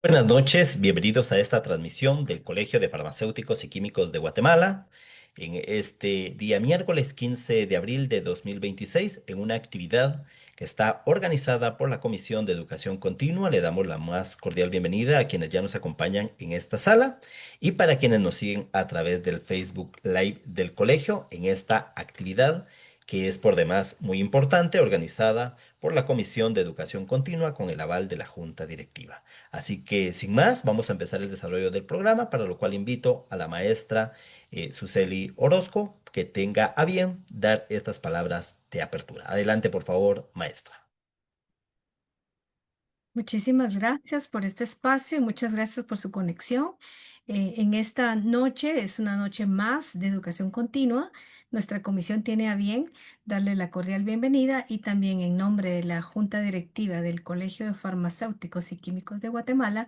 Buenas noches, bienvenidos a esta transmisión del Colegio de Farmacéuticos y Químicos de Guatemala en este día miércoles 15 de abril de 2026 en una actividad que está organizada por la Comisión de Educación Continua. Le damos la más cordial bienvenida a quienes ya nos acompañan en esta sala y para quienes nos siguen a través del Facebook Live del colegio en esta actividad que es por demás muy importante, organizada por la Comisión de Educación Continua con el aval de la Junta Directiva. Así que sin más, vamos a empezar el desarrollo del programa, para lo cual invito a la maestra Suseli Orozco que tenga a bien dar estas palabras de apertura. Adelante, por favor, maestra. Muchísimas gracias por este espacio y muchas gracias por su conexión. En esta noche es una noche más de educación continua. Nuestra comisión tiene a bien darle la cordial bienvenida y también en nombre de la Junta Directiva del Colegio de Farmacéuticos y Químicos de Guatemala,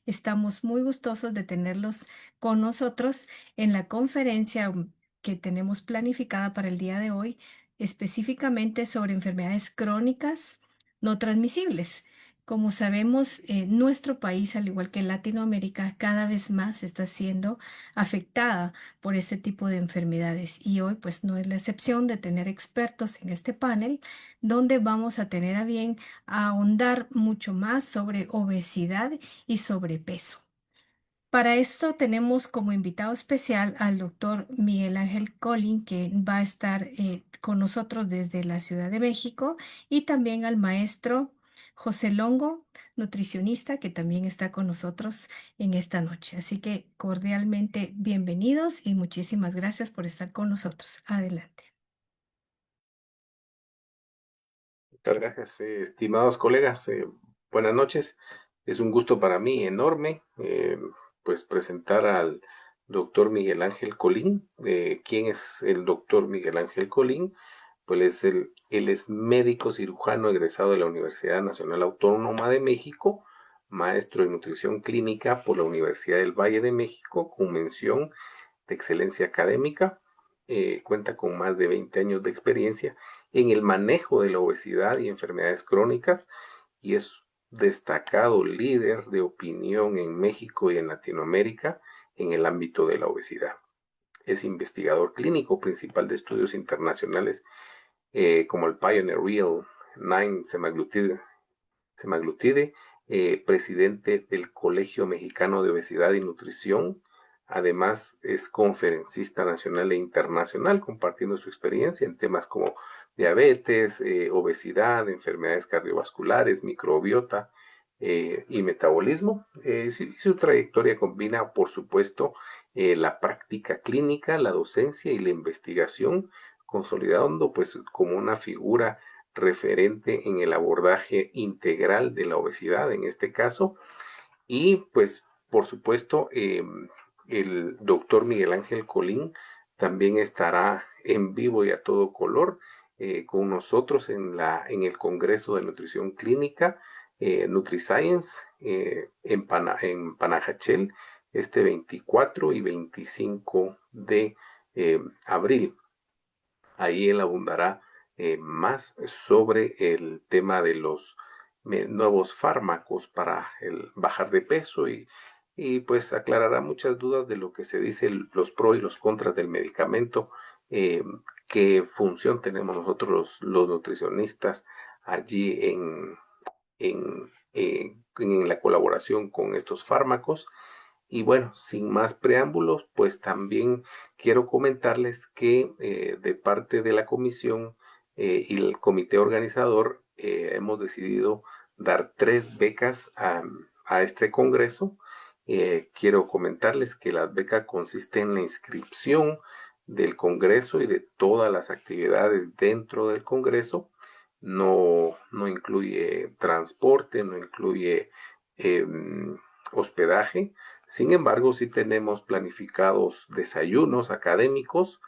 estamos muy gustosos de tenerlos con nosotros en la conferencia que tenemos planificada para el día de hoy, específicamente sobre enfermedades crónicas no transmisibles. Como sabemos, nuestro país, al igual que Latinoamérica, cada vez más está siendo afectada por este tipo de enfermedades. Y hoy, pues, no es la excepción de tener expertos en este panel, donde vamos a tener a bien ahondar mucho más sobre obesidad y sobrepeso. Para esto tenemos como invitado especial al doctor Miguel Ángel Colín, que va a estar con nosotros desde la Ciudad de México, y también al maestro José Longo, nutricionista, que también está con nosotros en esta noche. Así que cordialmente bienvenidos y muchísimas gracias por estar con nosotros. Adelante. Muchas gracias, estimados colegas. Buenas noches. Es un gusto para mí enorme, pues presentar al doctor Miguel Ángel Colín. ¿Quién es el doctor Miguel Ángel Colín? Pues él es médico cirujano egresado de la Universidad Nacional Autónoma de México, maestro de nutrición clínica por la Universidad del Valle de México, con mención de excelencia académica. Cuenta con más de 20 años de experiencia en el manejo de la obesidad y enfermedades crónicas y es destacado líder de opinión en México y en Latinoamérica en el ámbito de la obesidad. Es investigador clínico principal de estudios internacionales como el Pioneer Real 9 Semaglutide, presidente del Colegio Mexicano de Obesidad y Nutrición. Además, es conferencista nacional e internacional, compartiendo su experiencia en temas como diabetes, obesidad, enfermedades cardiovasculares, microbiota y metabolismo. Su trayectoria combina, por supuesto, la práctica clínica, la docencia y la investigación, consolidando pues como una figura referente en el abordaje integral de la obesidad en este caso. Y pues, por supuesto, el doctor Miguel Ángel Colín también estará en vivo y a todo color con nosotros en el Congreso de Nutrición Clínica, NutriScience, en Panajachel, este 24 y 25 de abril. Ahí él abundará más sobre el tema de los nuevos fármacos para el bajar de peso y pues aclarará muchas dudas de lo que se dice los pros y los contras del medicamento, eh, qué función tenemos nosotros los nutricionistas allí en la colaboración con estos fármacos. Y bueno, sin más preámbulos, pues también quiero comentarles que de parte de la comisión y el comité organizador hemos decidido dar 3 becas a este congreso. Quiero comentarles que las becas consisten en la inscripción del congreso y de todas las actividades dentro del congreso. No incluye transporte, no incluye hospedaje. Sin embargo, sí tenemos planificados desayunos académicos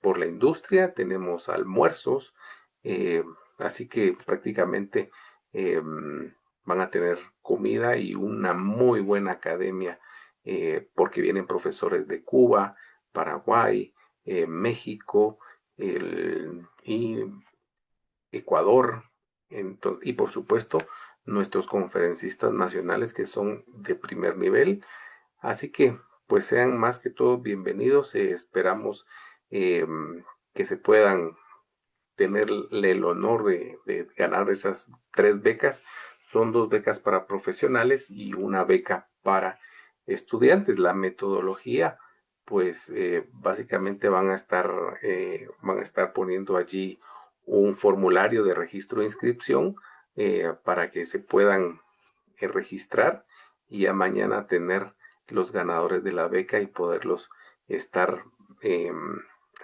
por la industria, tenemos almuerzos, eh, así que prácticamente van a tener comida y una muy buena academia porque vienen profesores de Cuba, Paraguay, México y Ecuador, y por supuesto nuestros conferencistas nacionales que son de primer nivel. Así que, pues sean más que todos bienvenidos. Esperamos eh, que se puedan tener el honor de ganar esas 3 becas. Son 2 becas para profesionales y una beca para estudiantes. La metodología, pues básicamente van a estar poniendo allí un formulario de registro e inscripción para que se puedan registrar y a mañana tener los ganadores de la beca y poderlos estar eh,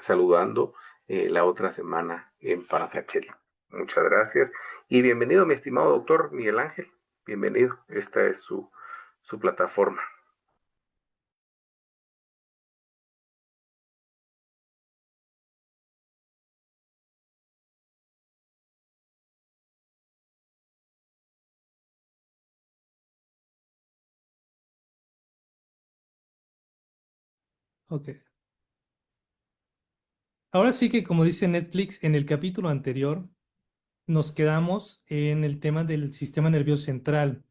saludando la otra semana en Panajachel. Muchas gracias y bienvenido, mi estimado doctor Miguel Ángel. Bienvenido. Esta es su plataforma. Ok. Ahora sí que, como dice Netflix, en el capítulo anterior nos quedamos en el tema del sistema nervioso central.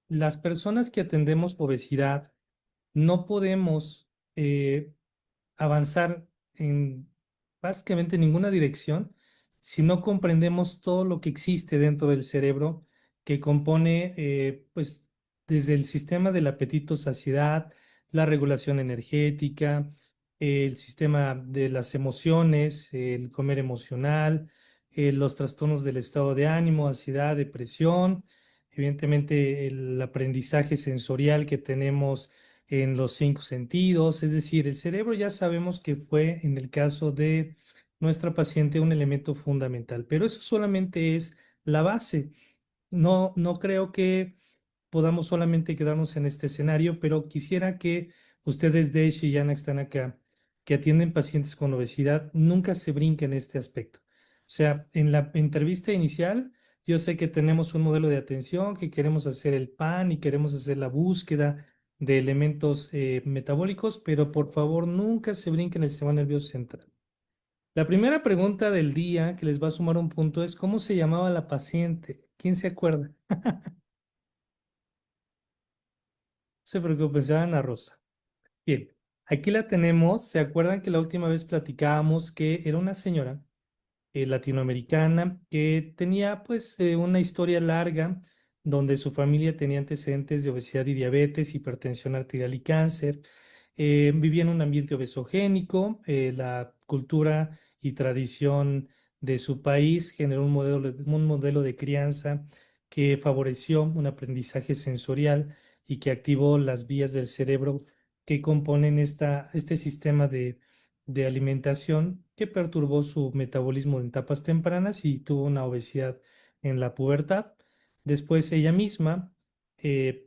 Las personas que atendemos obesidad no podemos avanzar en básicamente ninguna dirección si no comprendemos todo lo que existe dentro del cerebro que compone, pues, desde el sistema del apetito, saciedad, la regulación energética, el sistema de las emociones, el comer emocional, los trastornos del estado de ánimo, ansiedad, depresión, evidentemente el aprendizaje sensorial que tenemos en los 5 sentidos, es decir, el cerebro ya sabemos que fue en el caso de nuestra paciente un elemento fundamental, pero eso solamente es la base. No creo que podamos solamente quedarnos en este escenario, pero quisiera que ustedes, Desh y Yana, que están acá, que atienden pacientes con obesidad, nunca se brinquen este aspecto. O sea, en la entrevista inicial, yo sé que tenemos un modelo de atención, que queremos hacer el PAN y queremos hacer la búsqueda de elementos metabólicos, pero por favor nunca se brinquen el sistema nervioso central. La primera pregunta del día que les va a sumar un punto es: ¿cómo se llamaba la paciente? ¿Quién se acuerda? No se preocupen, se llama Ana Rosa. Bien, aquí la tenemos. ¿Se acuerdan que la última vez platicábamos que era una señora latinoamericana que tenía pues una historia larga donde su familia tenía antecedentes de obesidad y diabetes, hipertensión arterial y cáncer? Vivía en un ambiente obesogénico. La cultura y tradición de su país generó un modelo de crianza que favoreció un aprendizaje sensorial y que activó las vías del cerebro que componen este sistema de alimentación, que perturbó su metabolismo en etapas tempranas y tuvo una obesidad en la pubertad. Después ella misma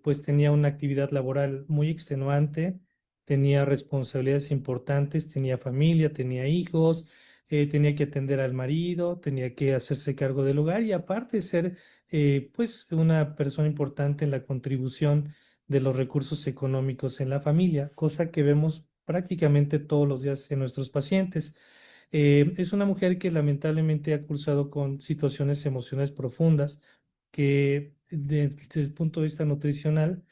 pues tenía una actividad laboral muy extenuante, tenía responsabilidades importantes, tenía familia, tenía hijos, tenía que atender al marido, tenía que hacerse cargo del hogar y aparte ser pues una persona importante en la contribución de los recursos económicos en la familia, cosa que vemos prácticamente todos los días en nuestros pacientes. Es una mujer que lamentablemente ha cursado con situaciones emocionales profundas que desde el punto de vista nutricional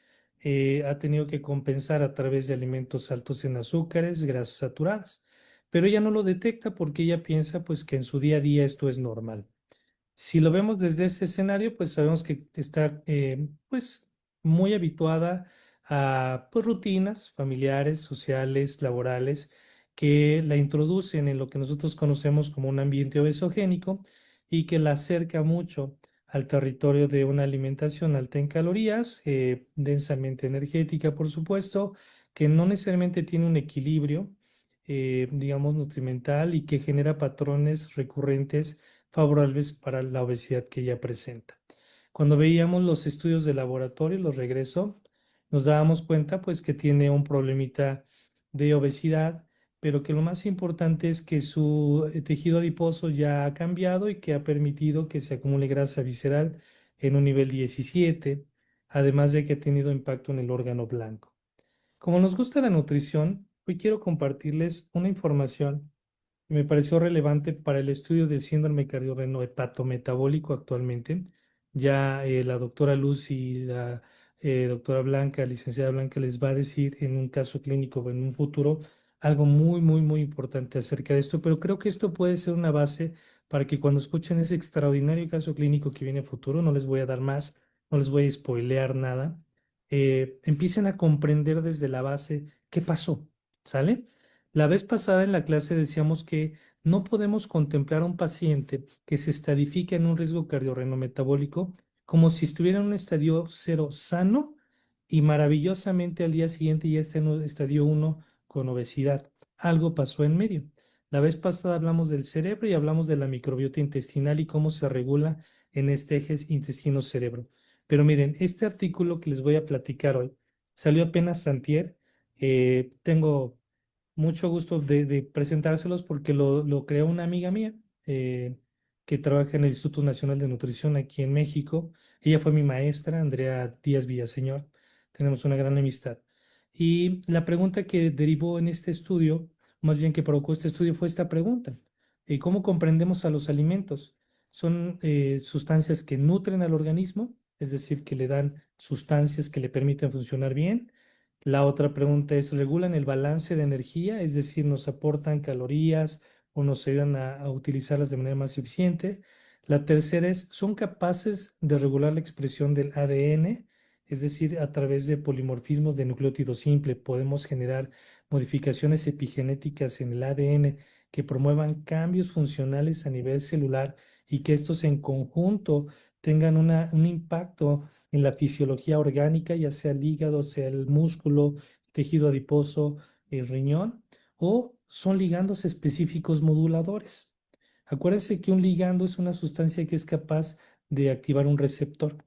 ha tenido que compensar a través de alimentos altos en azúcares, grasas saturadas. Pero ella no lo detecta porque ella piensa pues que en su día a día esto es normal. Si lo vemos desde ese escenario, pues sabemos que está pues muy habituada a pues, rutinas familiares, sociales, laborales, que la introducen en lo que nosotros conocemos como un ambiente obesogénico y que la acerca mucho al territorio de una alimentación alta en calorías, densamente energética, por supuesto, que no necesariamente tiene un equilibrio, digamos, nutrimental y que genera patrones recurrentes favorables para la obesidad que ella presenta. Cuando veíamos los estudios de laboratorio, los regreso, nos dábamos cuenta pues que tiene un problemita de obesidad, pero que lo más importante es que su tejido adiposo ya ha cambiado y que ha permitido que se acumule grasa visceral en un nivel 17, además de que ha tenido impacto en el órgano blanco. Como nos gusta la nutrición, hoy quiero compartirles una información me pareció relevante para el estudio del síndrome cardiorrenohepatometabólico actualmente, Ya la doctora Luz y la doctora Blanca, licenciada Blanca, les va a decir en un caso clínico o en un futuro algo muy, muy, muy importante acerca de esto, pero creo que esto puede ser una base para que cuando escuchen ese extraordinario caso clínico que viene a futuro, no les voy a dar más, no les voy a spoilear nada, empiecen a comprender desde la base qué pasó, ¿sale? La vez pasada en la clase decíamos que no podemos contemplar a un paciente que se estadifica en un riesgo cardiorrenometabólico como si estuviera en un estadio cero sano y maravillosamente al día siguiente ya está en un estadio 1 con obesidad. Algo pasó en medio. La vez pasada hablamos del cerebro y hablamos de la microbiota intestinal y cómo se regula en este eje intestino-cerebro. Pero miren, este artículo que les voy a platicar hoy salió apenas antier. Tengo mucho gusto de presentárselos porque lo creó una amiga mía eh, que trabaja en el Instituto Nacional de Nutrición aquí en México. Ella fue mi maestra, Andrea Díaz Villaseñor. Tenemos una gran amistad. Y la pregunta que derivó en este estudio, más bien que provocó este estudio, fue esta pregunta. ¿Cómo comprendemos a los alimentos? Son sustancias que nutren al organismo, es decir, que le dan sustancias que le permiten funcionar bien. La otra pregunta es, ¿regulan el balance de energía? Es decir, ¿nos aportan calorías o nos ayudan a utilizarlas de manera más eficiente? La tercera es, ¿son capaces de regular la expresión del ADN? Es decir, a través de polimorfismos de nucleótido simple podemos generar modificaciones epigenéticas en el ADN que promuevan cambios funcionales a nivel celular y que estos en conjunto tengan un impacto en la fisiología orgánica, ya sea el hígado, sea el músculo, tejido adiposo, el riñón, o son ligandos específicos moduladores. Acuérdense que un ligando es una sustancia que es capaz de activar un receptor.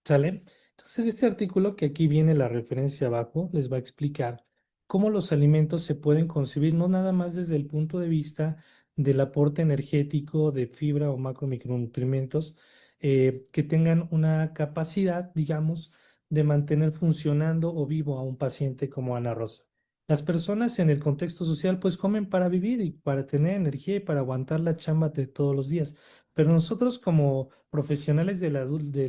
¿Sale? Entonces, este artículo que aquí viene la referencia abajo les va a explicar cómo los alimentos se pueden concebir no nada más desde el punto de vista del aporte energético de fibra o macromicronutrientes que tengan una capacidad, digamos, de mantener funcionando o vivo a un paciente como Ana Rosa. Las personas en el contexto social pues comen para vivir y para tener energía y para aguantar la chamba de todos los días. Pero nosotros como profesionales de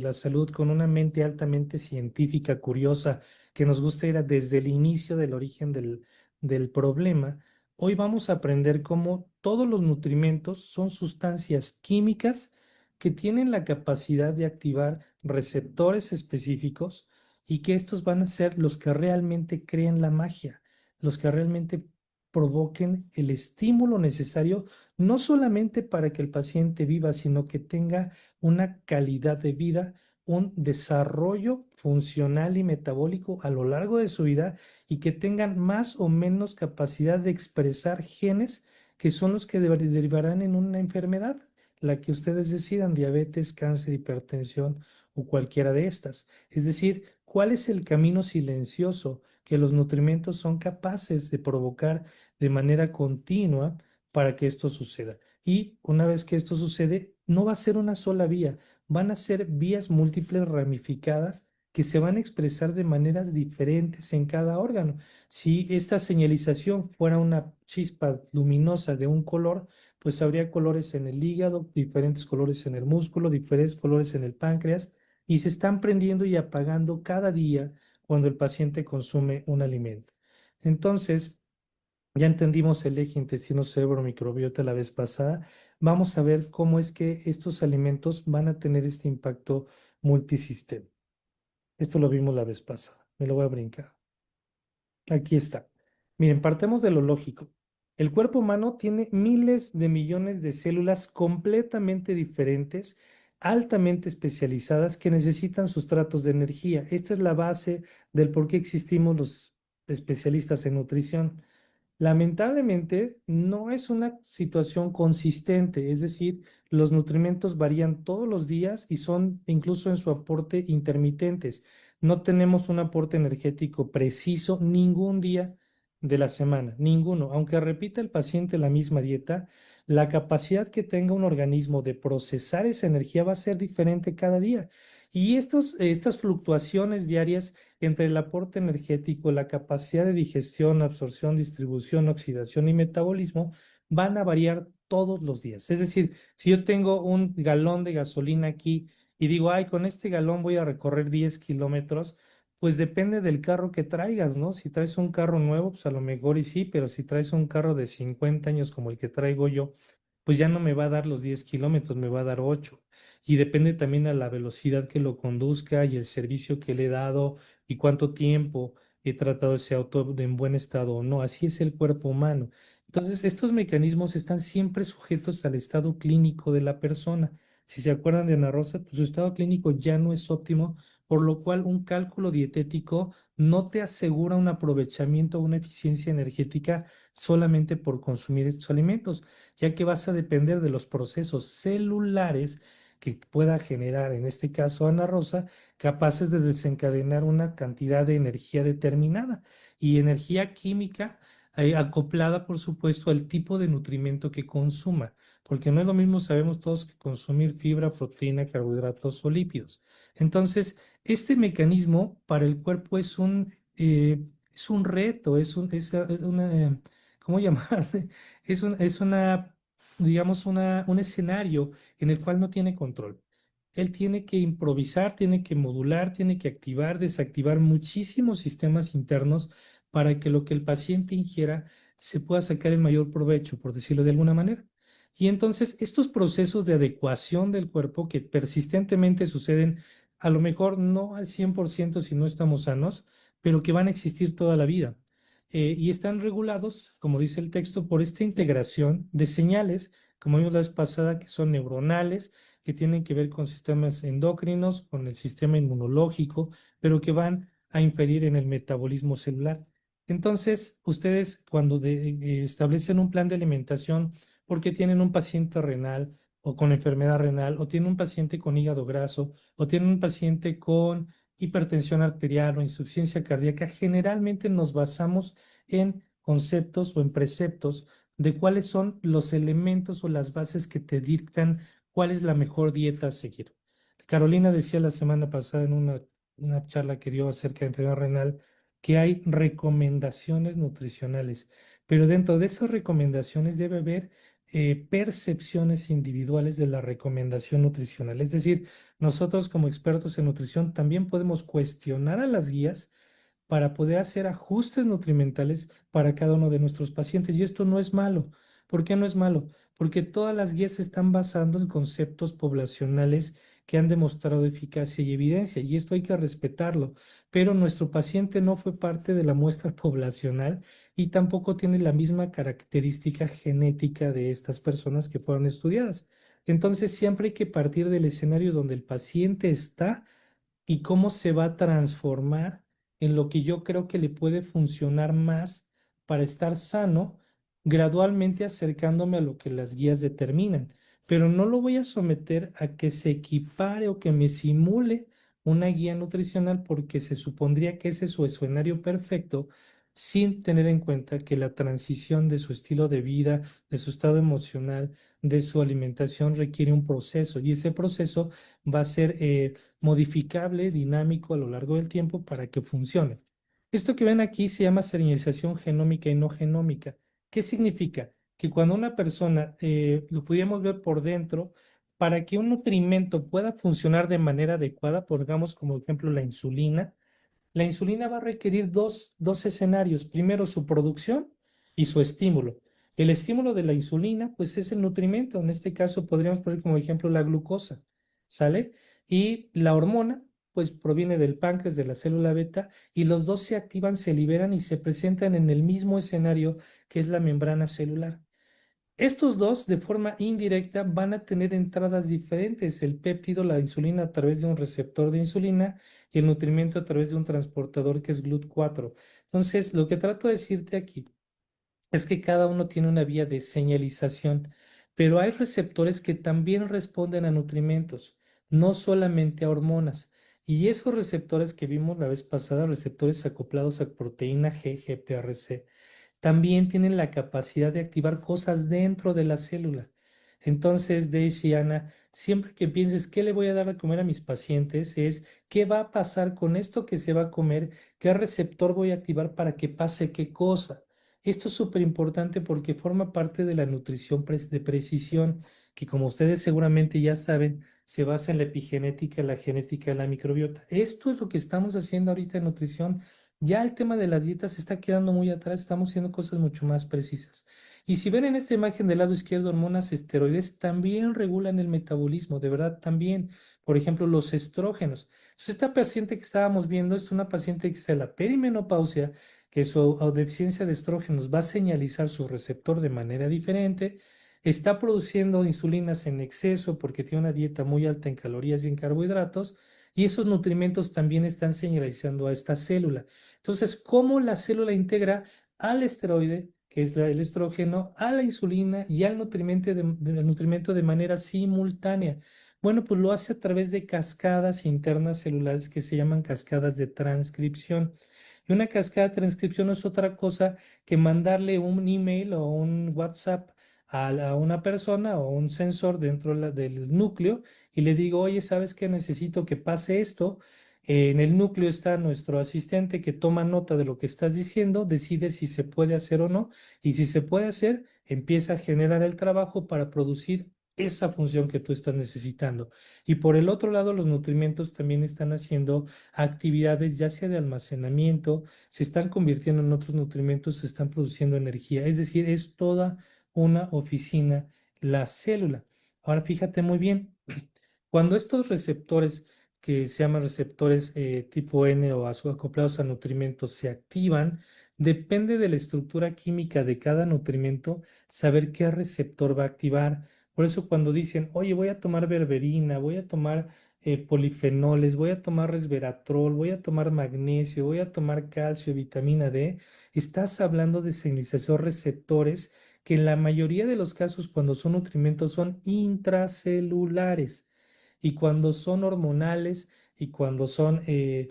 la salud con una mente altamente científica, curiosa, que nos gusta ir desde el inicio del origen del problema, hoy vamos a aprender cómo todos los nutrimentos son sustancias químicas que tienen la capacidad de activar receptores específicos y que estos van a ser los que realmente creen la magia, los que realmente provoquen el estímulo necesario no solamente para que el paciente viva, sino que tenga una calidad de vida, un desarrollo funcional y metabólico a lo largo de su vida y que tengan más o menos capacidad de expresar genes que son los que derivarán en una enfermedad, la que ustedes decidan, diabetes, cáncer, hipertensión o cualquiera de estas. Es decir, ¿cuál es el camino silencioso que los nutrimentos son capaces de provocar de manera continua para que esto suceda? Y una vez que esto sucede, no va a ser una sola vía, van a ser vías múltiples ramificadas que se van a expresar de maneras diferentes en cada órgano. Si esta señalización fuera una chispa luminosa de un color, pues habría colores en el hígado, diferentes colores en el músculo, diferentes colores en el páncreas, y se están prendiendo y apagando cada día cuando el paciente consume un alimento. Entonces, ya entendimos el eje intestino-cerebro-microbiota la vez pasada. Vamos a ver cómo es que estos alimentos van a tener este impacto multisistema. Esto lo vimos la vez pasada. Me lo voy a brincar. Aquí está. Miren, partemos de lo lógico. El cuerpo humano tiene miles de millones de células completamente diferentes, altamente especializadas, que necesitan sustratos de energía. Esta es la base del por qué existimos los especialistas en nutrición. Lamentablemente, no es una situación consistente, es decir, los nutrimentos varían todos los días y son incluso en su aporte intermitentes. No tenemos un aporte energético preciso ningún día de la semana, ninguno. Aunque repita el paciente la misma dieta, la capacidad que tenga un organismo de procesar esa energía va a ser diferente cada día. Y estas fluctuaciones diarias entre el aporte energético, la capacidad de digestión, absorción, distribución, oxidación y metabolismo van a variar todos los días. Es decir, si yo tengo un galón de gasolina aquí y digo, ay, con este galón voy a recorrer 10 kilómetros, pues depende del carro que traigas, ¿no? Si traes un carro nuevo, pues a lo mejor y sí, pero si traes un carro de 50 años como el que traigo yo, pues ya no me va a dar los 10 kilómetros, me va a dar 8. Y depende también a la velocidad que lo conduzca y el servicio que le he dado y cuánto tiempo he tratado ese auto en buen estado o no. Así es el cuerpo humano. Entonces, estos mecanismos están siempre sujetos al estado clínico de la persona. Si se acuerdan de Ana Rosa, pues su estado clínico ya no es óptimo, por lo cual un cálculo dietético no te asegura un aprovechamiento o una eficiencia energética solamente por consumir estos alimentos, ya que vas a depender de los procesos celulares que pueda generar, en este caso Ana Rosa, capaces de desencadenar una cantidad de energía determinada y energía química acoplada, por supuesto, al tipo de nutrimento que consuma, porque no es lo mismo, sabemos todos, que consumir fibra, proteína, carbohidratos o lípidos. Entonces, este mecanismo para el cuerpo es un reto, es una, ¿cómo llamarle? Es una, digamos, un escenario en el cual no tiene control. Él tiene que improvisar, tiene que modular, tiene que activar, desactivar muchísimos sistemas internos para que lo que el paciente ingiera se pueda sacar el mayor provecho, por decirlo de alguna manera. Y entonces estos procesos de adecuación del cuerpo que persistentemente suceden, a lo mejor no al 100% si no estamos sanos, pero que van a existir toda la vida. Y están regulados, como dice el texto, por esta integración de señales, como vimos la vez pasada, que son neuronales, que tienen que ver con sistemas endocrinos, con el sistema inmunológico, pero que van a inferir en el metabolismo celular. Entonces, ustedes cuando establecen un plan de alimentación porque tienen un paciente renal o con enfermedad renal, o tienen un paciente con hígado graso, o tienen un paciente con hipertensión arterial o insuficiencia cardíaca, generalmente nos basamos en conceptos o en preceptos de cuáles son los elementos o las bases que te dictan cuál es la mejor dieta a seguir. Carolina decía la semana pasada en una charla que dio acerca de enfermedad renal que hay recomendaciones nutricionales, pero dentro de esas recomendaciones debe haber percepciones individuales de la recomendación nutricional. Es decir, nosotros como expertos en nutrición también podemos cuestionar a las guías para poder hacer ajustes nutrimentales para cada uno de nuestros pacientes. Y esto no es malo. ¿Por qué no es malo? Porque todas las guías se están basando en conceptos poblacionales que han demostrado eficacia y evidencia, y esto hay que respetarlo. Pero nuestro paciente no fue parte de la muestra poblacional y tampoco tiene la misma característica genética de estas personas que fueron estudiadas. Entonces, siempre hay que partir del escenario donde el paciente está y cómo se va a transformar en lo que yo creo que le puede funcionar más para estar sano, gradualmente acercándome a lo que las guías determinan. Pero no lo voy a someter a que se equipare o que me simule una guía nutricional porque se supondría que ese es su escenario perfecto sin tener en cuenta que la transición de su estilo de vida, de su estado emocional, de su alimentación requiere un proceso y ese proceso va a ser modificable, dinámico a lo largo del tiempo para que funcione. Esto que ven aquí se llama señalización genómica y no genómica. ¿Qué significa? Que cuando una persona, lo pudiéramos ver por dentro, para que un nutrimento pueda funcionar de manera adecuada, pongamos como ejemplo la insulina va a requerir dos escenarios. Primero, su producción y su estímulo. El estímulo de la insulina, pues es el nutrimento. En este caso, podríamos poner como ejemplo la glucosa, ¿sale? Y la hormona, pues proviene del páncreas, de la célula beta, y los dos se activan, se liberan y se presentan en el mismo escenario que es la membrana celular. Estos dos, de forma indirecta, van a tener entradas diferentes. El péptido, la insulina a través de un receptor de insulina y el nutrimento a través de un transportador que es GLUT4. Entonces, lo que trato de decirte aquí es que cada uno tiene una vía de señalización, pero hay receptores que también responden a nutrimentos, no solamente a hormonas. Y esos receptores que vimos la vez pasada, receptores acoplados a proteína G, GPRC, también tienen la capacidad de activar cosas dentro de la célula. Entonces, Daisy y Ana, siempre que pienses qué le voy a dar de comer a mis pacientes, es qué va a pasar con esto que se va a comer, qué receptor voy a activar para que pase qué cosa. Esto es súper importante porque forma parte de la nutrición de precisión, que como ustedes seguramente ya saben, se basa en la epigenética, la genética de la microbiota. Esto es lo que estamos haciendo ahorita en nutrición. Ya el tema de las dietas se está quedando muy atrás, estamos haciendo cosas mucho más precisas. Y si ven en esta imagen del lado izquierdo, hormonas esteroides también regulan el metabolismo, de verdad también. Por ejemplo, los estrógenos. Entonces, esta paciente que estábamos viendo es una paciente que está en la perimenopausia, que su deficiencia de estrógenos va a señalizar su receptor de manera diferente, está produciendo insulinas en exceso porque tiene una dieta muy alta en calorías y en carbohidratos, y esos nutrimentos también están señalizando a esta célula. Entonces, ¿cómo la célula integra al esteroide, que es el estrógeno, a la insulina y al nutrimento de manera simultánea? Bueno, pues lo hace a través de cascadas internas celulares que se llaman cascadas de transcripción. Y una cascada de transcripción no es otra cosa que mandarle un email o un WhatsApp a una persona o un sensor dentro del núcleo y le digo, oye, ¿sabes qué? Necesito que pase esto. En el núcleo está nuestro asistente que toma nota de lo que estás diciendo, decide si se puede hacer o no, y si se puede hacer, empieza a generar el trabajo para producir esa función que tú estás necesitando. Y por el otro lado, los nutrimentos también están haciendo actividades ya sea de almacenamiento, se están convirtiendo en otros nutrimentos, se están produciendo energía. Es decir, es toda una oficina la célula. Ahora fíjate muy bien, cuando estos receptores que se llaman receptores tipo N o acoplados a nutrimentos se activan, depende de la estructura química de cada nutrimento saber qué receptor va a activar. Por eso cuando dicen, oye, voy a tomar berberina, voy a tomar polifenoles, voy a tomar resveratrol, voy a tomar magnesio, voy a tomar calcio, vitamina D, estás hablando de señalización receptores que en la mayoría de los casos cuando son nutrimentos son intracelulares y cuando son hormonales y cuando son eh,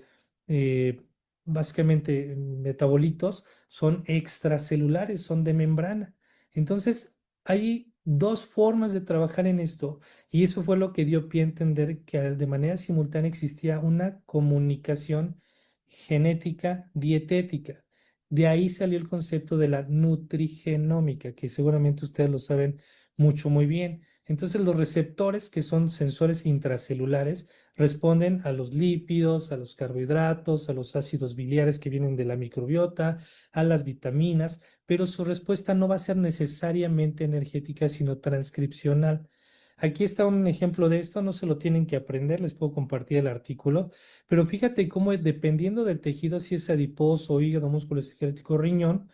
básicamente metabolitos, son extracelulares, son de membrana. Entonces, hay dos formas de trabajar en esto y eso fue lo que dio pie a entender que de manera simultánea existía una comunicación genética dietética. De ahí salió el concepto de la nutrigenómica, que seguramente ustedes lo saben mucho muy bien. Entonces, los receptores, que son sensores intracelulares, responden a los lípidos, a los carbohidratos, a los ácidos biliares que vienen de la microbiota, a las vitaminas, pero su respuesta no va a ser necesariamente energética, sino transcripcional. Aquí está un ejemplo de esto, no se lo tienen que aprender, les puedo compartir el artículo, pero fíjate cómo dependiendo del tejido, si es adiposo, hígado, músculo esquelético, riñón,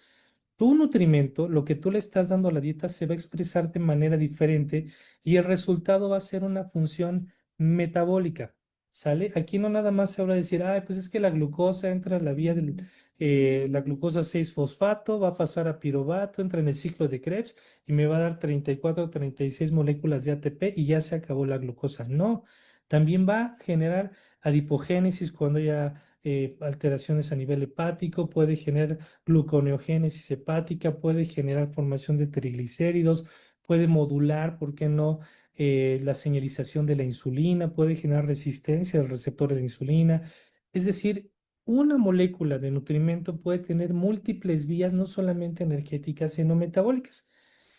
tu nutrimento, lo que tú le estás dando a la dieta, se va a expresar de manera diferente y el resultado va a ser una función metabólica. ¿Sale? Aquí no nada más se habla de decir, ay, pues es que la glucosa entra en la vía del, la glucosa 6-fosfato, va a pasar a piruvato, entra en el ciclo de Krebs y me va a dar 34 o 36 moléculas de ATP y ya se acabó la glucosa. No, también va a generar adipogénesis cuando haya alteraciones a nivel hepático, puede generar gluconeogénesis hepática, puede generar formación de triglicéridos, puede modular, ¿por qué no? La señalización de la insulina, puede generar resistencia al receptor de la insulina. Es decir, una molécula de nutrimento puede tener múltiples vías, no solamente energéticas, sino metabólicas.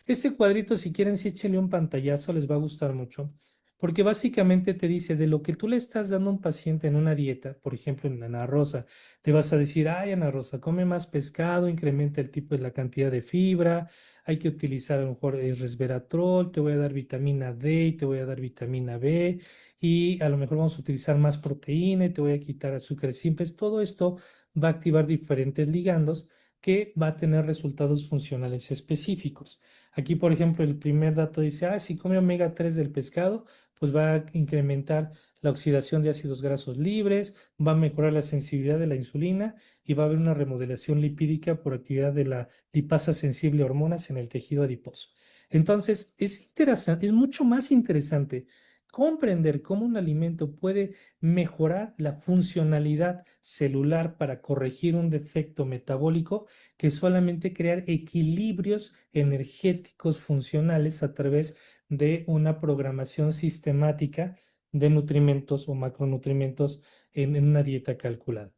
Este cuadrito, si quieren, sí échenle un pantallazo, les va a gustar mucho, porque básicamente te dice de lo que tú le estás dando a un paciente en una dieta, por ejemplo, en Ana Rosa, le vas a decir, ay, Ana Rosa, come más pescado, incrementa el tipo de la cantidad de fibra, hay que utilizar a lo mejor resveratrol, te voy a dar vitamina D y te voy a dar vitamina B, y a lo mejor vamos a utilizar más proteína y te voy a quitar azúcares simples. Todo esto va a activar diferentes ligandos que va a tener resultados funcionales específicos. Aquí, por ejemplo, el primer dato dice, si come omega 3 del pescado, pues va a incrementar la oxidación de ácidos grasos libres, va a mejorar la sensibilidad de la insulina y va a haber una remodelación lipídica por actividad de la lipasa sensible a hormonas en el tejido adiposo. Entonces, es interesante, es mucho más interesante comprender cómo un alimento puede mejorar la funcionalidad celular para corregir un defecto metabólico que solamente crear equilibrios energéticos funcionales a través de una programación sistemática de nutrimentos o macronutrimentos en una dieta calculada.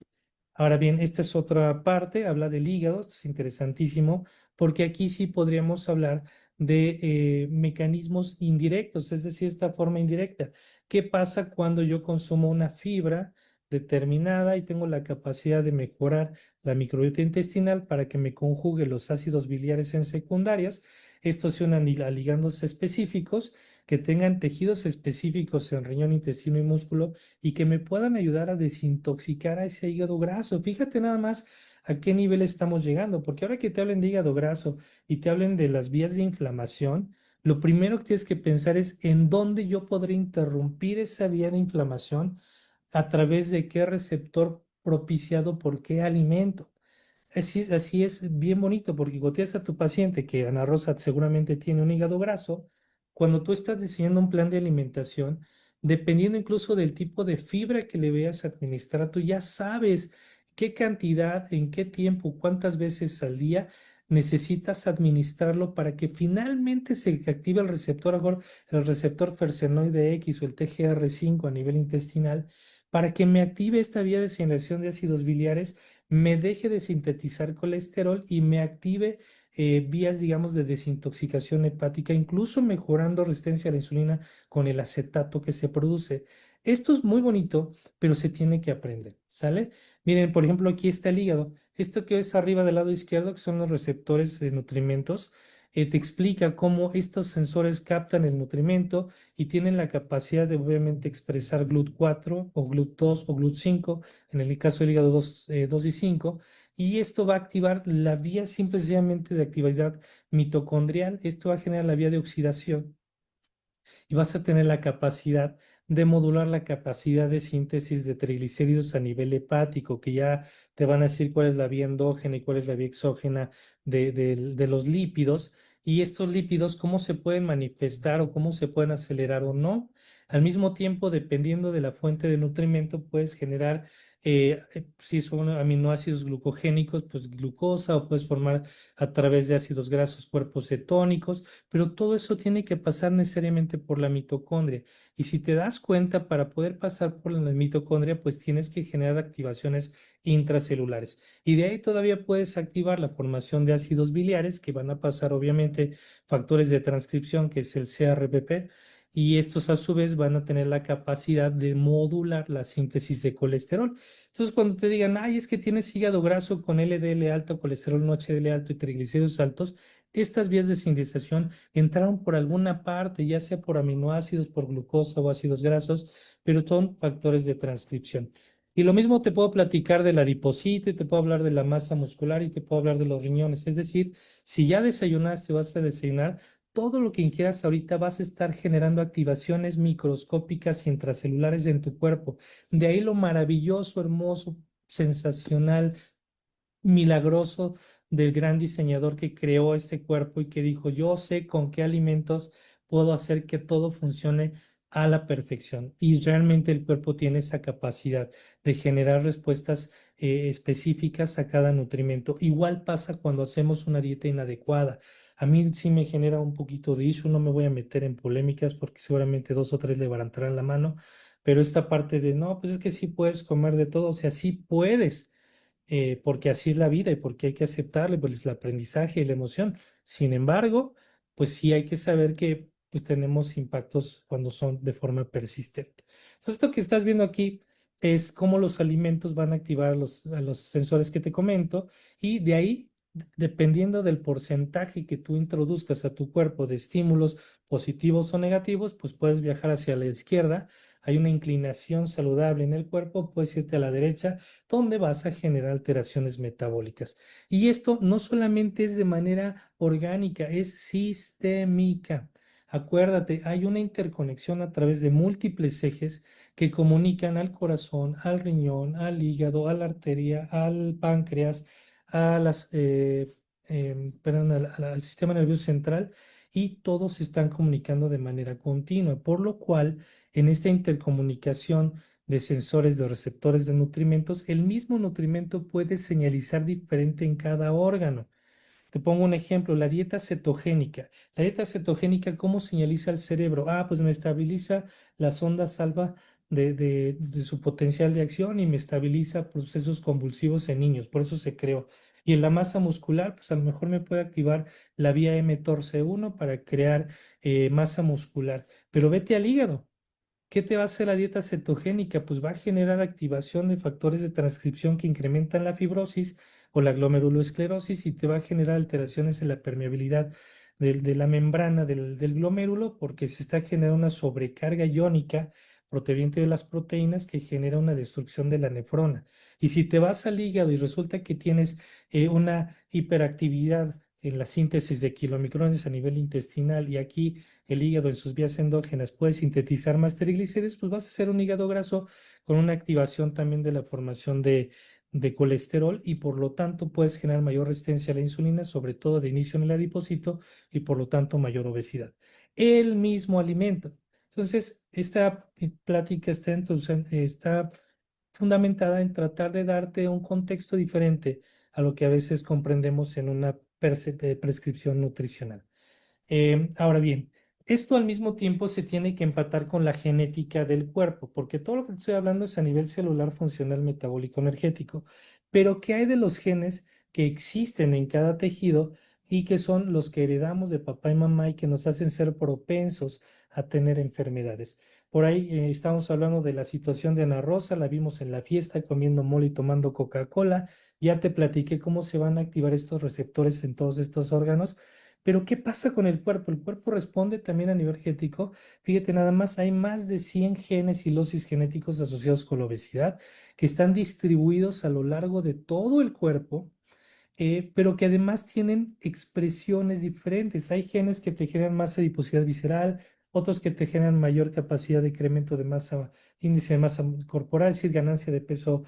Ahora bien, esta es otra parte, habla del hígado, esto es interesantísimo, porque aquí sí podríamos hablar de mecanismos indirectos, es decir, esta forma indirecta. ¿Qué pasa cuando yo consumo una fibra determinada y tengo la capacidad de mejorar la microbiota intestinal para que me conjugue los ácidos biliares en secundarias? Estos se unen a ligandos específicos que tengan tejidos específicos en riñón, intestino y músculo y que me puedan ayudar a desintoxicar a ese hígado graso. Fíjate nada más a qué nivel estamos llegando, porque ahora que te hablen de hígado graso y te hablen de las vías de inflamación, lo primero que tienes que pensar es en dónde yo podré interrumpir esa vía de inflamación, a través de qué receptor propiciado por qué alimento. Así es bien bonito, porque cuando tienes a tu paciente, que Ana Rosa seguramente tiene un hígado graso, cuando tú estás diseñando un plan de alimentación, dependiendo incluso del tipo de fibra que le veas administrar, tú ya sabes qué cantidad, en qué tiempo, cuántas veces al día necesitas administrarlo para que finalmente se active el receptor, a lo mejor el receptor fercenoide X o el TGR5 a nivel intestinal, para que me active esta vía de señalización de ácidos biliares, me deje de sintetizar colesterol y me active vías, digamos, de desintoxicación hepática, incluso mejorando resistencia a la insulina con el acetato que se produce. Esto es muy bonito, pero se tiene que aprender, ¿sale? Miren, por ejemplo, aquí está el hígado. Esto que es arriba del lado izquierdo, que son los receptores de nutrimentos, te explica cómo estos sensores captan el nutrimento y tienen la capacidad de obviamente expresar GLUT4 o GLUT2 o GLUT5 en el caso del hígado 2 y 5, y esto va a activar la vía simplemente de actividad mitocondrial. Esto va a generar la vía de oxidación y vas a tener la capacidad de modular la capacidad de síntesis de triglicéridos a nivel hepático, que ya te van a decir cuál es la vía endógena y cuál es la vía exógena de los lípidos, y estos lípidos cómo se pueden manifestar o cómo se pueden acelerar o no. Al mismo tiempo, dependiendo de la fuente de nutrimento, puedes generar, si son aminoácidos glucogénicos, pues glucosa, o puedes formar a través de ácidos grasos cuerpos cetónicos, pero todo eso tiene que pasar necesariamente por la mitocondria. Y si te das cuenta, para poder pasar por la mitocondria, pues tienes que generar activaciones intracelulares. Y de ahí todavía puedes activar la formación de ácidos biliares, que van a pasar obviamente factores de transcripción, que es el CRPP, y estos a su vez van a tener la capacidad de modular la síntesis de colesterol. Entonces, cuando te digan, ay, es que tienes hígado graso con LDL alto, colesterol no HDL alto y triglicéridos altos, estas vías de sintetización entraron por alguna parte, ya sea por aminoácidos, por glucosa o ácidos grasos, pero son factores de transcripción. Y lo mismo te puedo platicar del adipocito, y te puedo hablar de la masa muscular y te puedo hablar de los riñones. Es decir, si ya desayunaste, vas a desayunar, todo lo que quieras ahorita vas a estar generando activaciones microscópicas intracelulares en tu cuerpo. De ahí lo maravilloso, hermoso, sensacional, milagroso del gran diseñador que creó este cuerpo y que dijo, yo sé con qué alimentos puedo hacer que todo funcione a la perfección. Y realmente el cuerpo tiene esa capacidad de generar respuestas específicas a cada nutrimento. Igual pasa cuando hacemos una dieta inadecuada. A mí sí me genera un poquito de issue, no me voy a meter en polémicas porque seguramente dos o tres levantarán la mano, pero esta parte de, no, pues es que sí puedes comer de todo, o sea, sí puedes, porque así es la vida y porque hay que aceptarle, pues el aprendizaje y la emoción. Sin embargo, pues sí hay que saber que pues, tenemos impactos cuando son de forma persistente. Entonces, esto que estás viendo aquí es cómo los alimentos van a activar a los sensores que te comento, y de ahí, dependiendo del porcentaje que tú introduzcas a tu cuerpo de estímulos positivos o negativos, pues puedes viajar hacia la izquierda. Hay una inclinación saludable en el cuerpo, puedes irte a la derecha, donde vas a generar alteraciones metabólicas. Y esto no solamente es de manera orgánica, es sistémica. Acuérdate, hay una interconexión a través de múltiples ejes que comunican al corazón, al riñón, al hígado, a la arteria, al páncreas, a perdón, al sistema nervioso central, y todos se están comunicando de manera continua, por lo cual en esta intercomunicación de sensores de receptores de nutrimentos, el mismo nutrimento puede señalizar diferente en cada órgano. Te pongo un ejemplo, la dieta cetogénica. La dieta cetogénica, ¿cómo señaliza el cerebro? Ah, pues me estabiliza las ondas alfa de su potencial de acción y me estabiliza procesos convulsivos en niños. Por eso se creó. Y en la masa muscular, pues a lo mejor me puede activar la vía mTORC1 para crear masa muscular. Pero vete al hígado. ¿Qué te va a hacer la dieta cetogénica? Pues va a generar activación de factores de transcripción que incrementan la fibrosis o la glomerulosclerosis y te va a generar alteraciones en la permeabilidad de la membrana del glomérulo porque se está generando una sobrecarga iónica proveniente de las proteínas que genera una destrucción de la nefrona. Y si te vas al hígado y resulta que tienes una hiperactividad en la síntesis de kilomicrones a nivel intestinal y aquí el hígado en sus vías endógenas puede sintetizar más triglicéridos, pues vas a hacer un hígado graso con una activación también de la formación de colesterol y por lo tanto puedes generar mayor resistencia a la insulina, sobre todo de inicio en el adipocito y por lo tanto mayor obesidad. El mismo alimento. Entonces, esta plática está fundamentada en tratar de darte un contexto diferente a lo que a veces comprendemos en una prescripción nutricional. Ahora bien, esto al mismo tiempo se tiene que empatar con la genética del cuerpo, porque todo lo que estoy hablando es a nivel celular, funcional, metabólico, energético. Pero ¿qué hay de los genes que existen en cada tejido y que son los que heredamos de papá y mamá y que nos hacen ser propensos a tener enfermedades? Por ahí estamos hablando de la situación de Ana Rosa, la vimos en la fiesta comiendo mole y tomando Coca-Cola. Ya te platiqué cómo se van a activar estos receptores en todos estos órganos. Pero ¿qué pasa con el cuerpo? El cuerpo responde también a nivel genético. Fíjate, nada más hay más de 100 genes y losis genéticos asociados con la obesidad que están distribuidos a lo largo de todo el cuerpo, pero que además tienen expresiones diferentes. Hay genes que te generan más adiposidad visceral, otros que te generan mayor capacidad de incremento de masa, índice de masa corporal, es decir, ganancia de peso,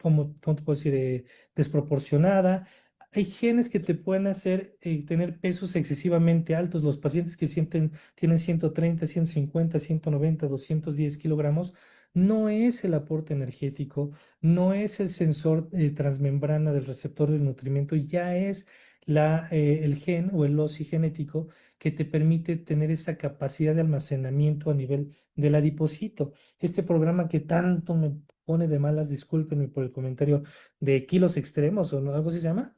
¿cómo te puedo decir? Desproporcionada. Hay genes que te pueden hacer tener pesos excesivamente altos. Los pacientes que tienen 130, 150, 190, 210 kilogramos, no es el aporte energético, no es el sensor transmembrana del receptor del nutrimiento, ya es el gen o el loci genético que te permite tener esa capacidad de almacenamiento a nivel del adipocito. Este programa que tanto me pone de malas, discúlpenme por el comentario, de kilos extremos o algo así se llama,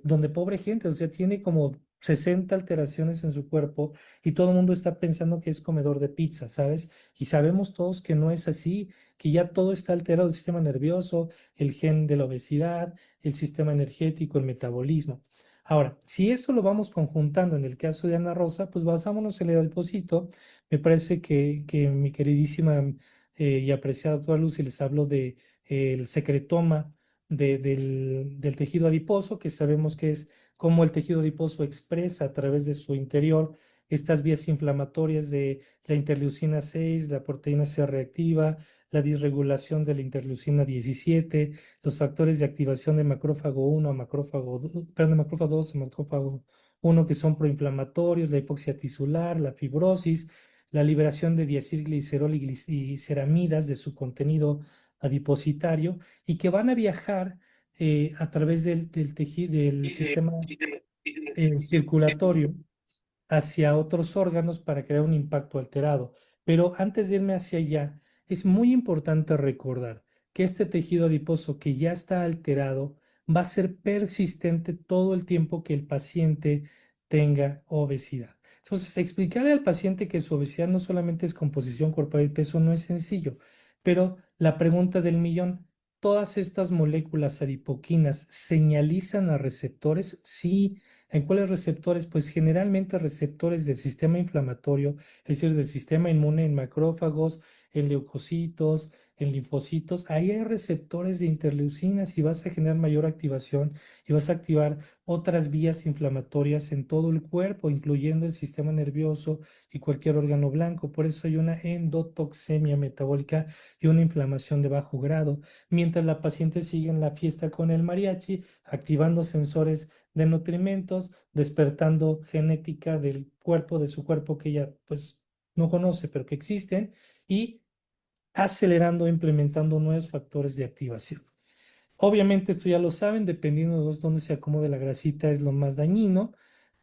donde pobre gente, o sea, tiene como 60 alteraciones en su cuerpo y todo el mundo está pensando que es comedor de pizza, ¿sabes? Y sabemos todos que no es así, que ya todo está alterado, el sistema nervioso, el gen de la obesidad, el sistema energético, el metabolismo. Ahora, si esto lo vamos conjuntando en el caso de Ana Rosa, pues basámonos en el adipocito. Me parece que mi queridísima y apreciada doctora Lucy les habló de el secretoma del tejido adiposo, que sabemos que es cómo el tejido adiposo expresa a través de su interior estas vías inflamatorias de la interleucina 6, la proteína C reactiva, la disregulación de la interleucina 17, los factores de activación de macrófago 1 a macrófago 2, perdón, de macrófago 2 a macrófago 1 que son proinflamatorios, la hipoxia tisular, la fibrosis, la liberación de diacilglicerol y ceramidas de su contenido adipositario y que van a viajar a través del tejido, del sistema circulatorio hacia otros órganos para crear un impacto alterado. Pero antes de irme hacia allá, es muy importante recordar que este tejido adiposo que ya está alterado va a ser persistente todo el tiempo que el paciente tenga obesidad. Entonces, explicarle al paciente que su obesidad no solamente es composición corporal y peso no es sencillo, pero la pregunta del millón, ¿todas estas moléculas adipoquinas señalizan a receptores? Sí. ¿En cuáles receptores? Pues generalmente receptores del sistema inflamatorio, es decir, del sistema inmune en macrófagos, en leucocitos, en linfocitos. Ahí hay receptores de interleucinas y vas a generar mayor activación y vas a activar otras vías inflamatorias en todo el cuerpo, incluyendo el sistema nervioso y cualquier órgano blanco. Por eso hay una endotoxemia metabólica y una inflamación de bajo grado, mientras la paciente sigue en la fiesta con el mariachi, activando sensores de nutrimentos, despertando genética del cuerpo, de su cuerpo que ella pues no conoce, pero que existen, y acelerando, implementando nuevos factores de activación. Obviamente esto ya lo saben, dependiendo de dónde se acomode la grasita es lo más dañino.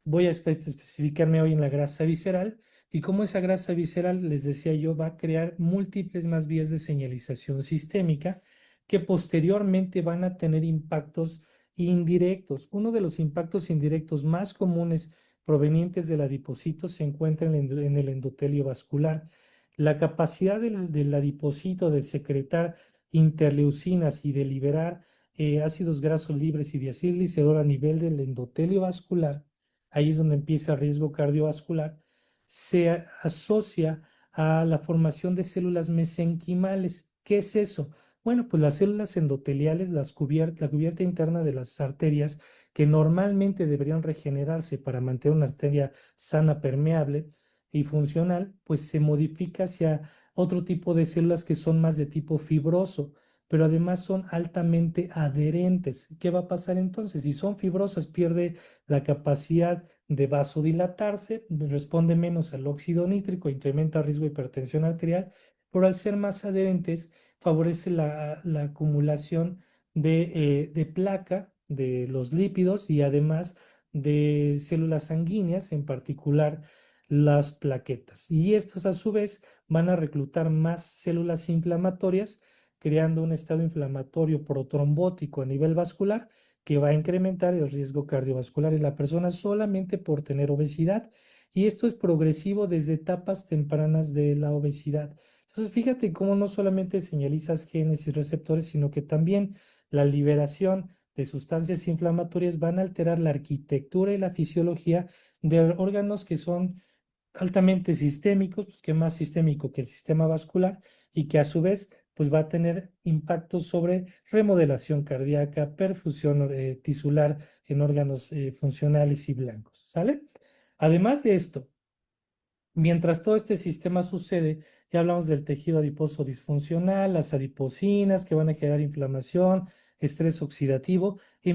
Voy a especificarme hoy en la grasa visceral y cómo esa grasa visceral, les decía yo, va a crear múltiples más vías de señalización sistémica que posteriormente van a tener impactos indirectos. Uno de los impactos indirectos más comunes provenientes del adipocito se encuentra en el endotelio vascular. La capacidad del adipocito de secretar interleucinas y de liberar ácidos grasos libres y diacilglicerol a nivel del endotelio vascular, ahí es donde empieza el riesgo cardiovascular, se asocia a la formación de células mesenquimales. ¿Qué es eso? Bueno, pues las células endoteliales, la cubierta interna de las arterias, que normalmente deberían regenerarse para mantener una arteria sana, permeable y funcional, pues se modifica hacia otro tipo de células que son más de tipo fibroso, pero además son altamente adherentes. ¿Qué va a pasar entonces? Si son fibrosas, pierde la capacidad de vasodilatarse, responde menos al óxido nítrico, incrementa el riesgo de hipertensión arterial, pero al ser más adherentes, favorece la acumulación de placa, de los lípidos y además de células sanguíneas, en particular las plaquetas. Y estos a su vez van a reclutar más células inflamatorias, creando un estado inflamatorio protrombótico a nivel vascular que va a incrementar el riesgo cardiovascular en la persona solamente por tener obesidad. Y esto es progresivo desde etapas tempranas de la obesidad. Entonces, fíjate cómo no solamente señalizas genes y receptores, sino que también la liberación de sustancias inflamatorias van a alterar la arquitectura y la fisiología de órganos que son altamente sistémicos, pues que más sistémico que el sistema vascular y que a su vez pues va a tener impactos sobre remodelación cardíaca, perfusión tisular en órganos funcionales y blancos, ¿sale? Además de esto, mientras todo este sistema sucede, ya hablamos del tejido adiposo disfuncional, las adipocinas que van a generar inflamación, estrés oxidativo, y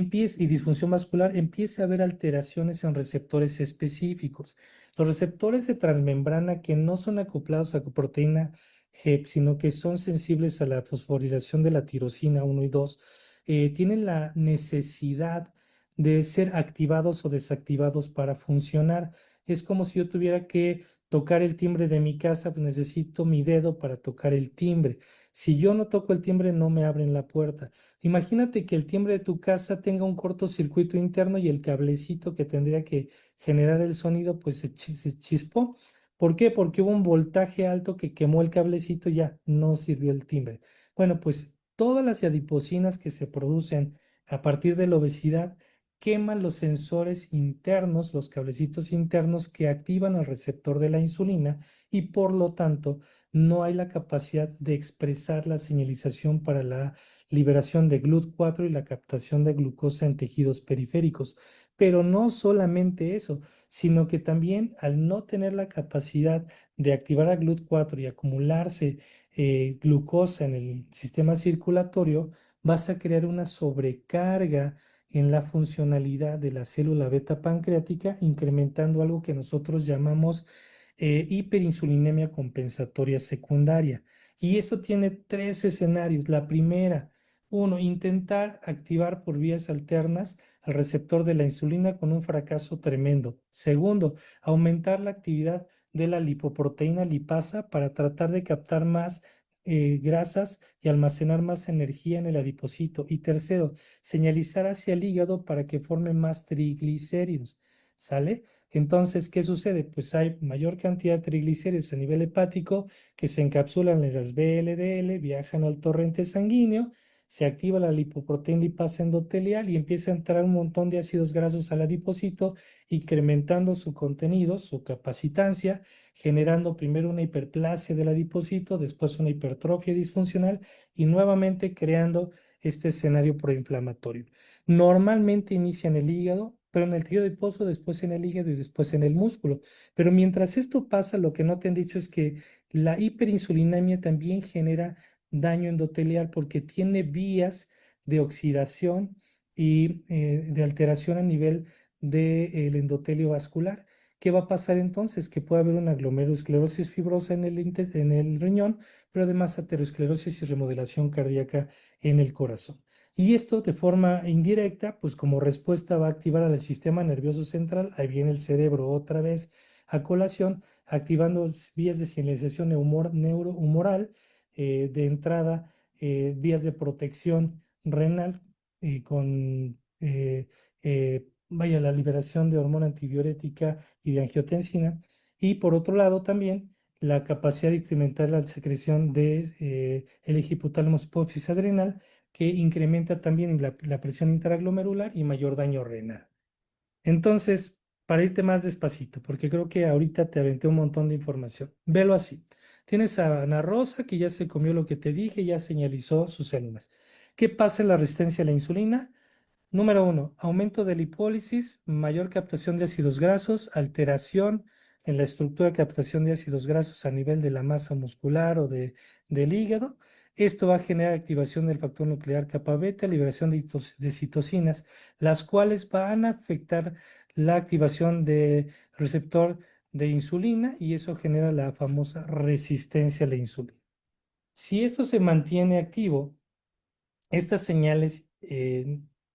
disfunción vascular, empieza a haber alteraciones en receptores específicos. Los receptores de transmembrana que no son acoplados a proteína HEP, sino que son sensibles a la fosforilación de la tirosina 1 y 2, tienen la necesidad de ser activados o desactivados para funcionar. Es como si yo tuviera que tocar el timbre de mi casa, pues necesito mi dedo para tocar el timbre. Si yo no toco el timbre, no me abren la puerta. Imagínate que el timbre de tu casa tenga un cortocircuito interno y el cablecito que tendría que generar el sonido, pues se chispó. ¿Por qué? Porque hubo un voltaje alto que quemó el cablecito y ya no sirvió el timbre. Bueno, pues todas las adiposinas que se producen a partir de la obesidad queman los sensores internos, los cablecitos internos que activan el receptor de la insulina y por lo tanto no hay la capacidad de expresar la señalización para la liberación de GLUT4 y la captación de glucosa en tejidos periféricos. Pero no solamente eso, sino que también al no tener la capacidad de activar a GLUT4 y acumularse glucosa en el sistema circulatorio, vas a crear una sobrecarga en la funcionalidad de la célula beta pancreática, incrementando algo que nosotros llamamos hiperinsulinemia compensatoria secundaria. Y esto tiene tres escenarios. La primera, uno, intentar activar por vías alternas al receptor de la insulina con un fracaso tremendo. Segundo, aumentar la actividad de la lipoproteína lipasa para tratar de captar más grasas y almacenar más energía en el adipocito. Y tercero, señalizar hacia el hígado para que forme más triglicéridos. ¿Sale? Entonces, ¿qué sucede? Pues hay mayor cantidad de triglicéridos a nivel hepático que se encapsulan en las VLDL, viajan al torrente sanguíneo, se activa la lipoproteína lipasa endotelial y empieza a entrar un montón de ácidos grasos al adipocito, incrementando su contenido, su capacitancia, generando primero una hiperplasia del adipocito, después una hipertrofia disfuncional y nuevamente creando este escenario proinflamatorio. Normalmente inicia en el hígado, pero en el tejido adiposo, después en el hígado y después en el músculo. Pero mientras esto pasa, lo que no te han dicho es que la hiperinsulinemia también genera daño endotelial porque tiene vías de oxidación y de alteración a nivel del endotelio vascular. ¿Qué va a pasar entonces? Que puede haber una glomerulosclerosis fibrosa en el riñón, pero además aterosclerosis y remodelación cardíaca en el corazón. Y esto de forma indirecta, pues como respuesta va a activar al sistema nervioso central, ahí viene el cerebro otra vez a colación, activando vías de señalización neurohumoral, de entrada, vías de protección renal con vaya, la liberación de hormona antidiurética y de angiotensina. Y por otro lado también la capacidad de incrementar la secreción de el eje hipotálamo hipófisis adrenal, que incrementa también la presión intraglomerular y mayor daño renal. Entonces, para irte más despacito, porque creo que ahorita te aventé un montón de información, velo así. Tienes a Ana Rosa que ya se comió lo que te dije, ya señalizó sus células. ¿Qué pasa en la resistencia a la insulina? Número uno, aumento de lipólisis, mayor captación de ácidos grasos, alteración en la estructura de captación de ácidos grasos a nivel de la masa muscular o del hígado. Esto va a generar activación del factor nuclear kappa beta, liberación de citocinas, las cuales van a afectar la activación del receptor de insulina y eso genera la famosa resistencia a la insulina. Si esto se mantiene activo, estas señales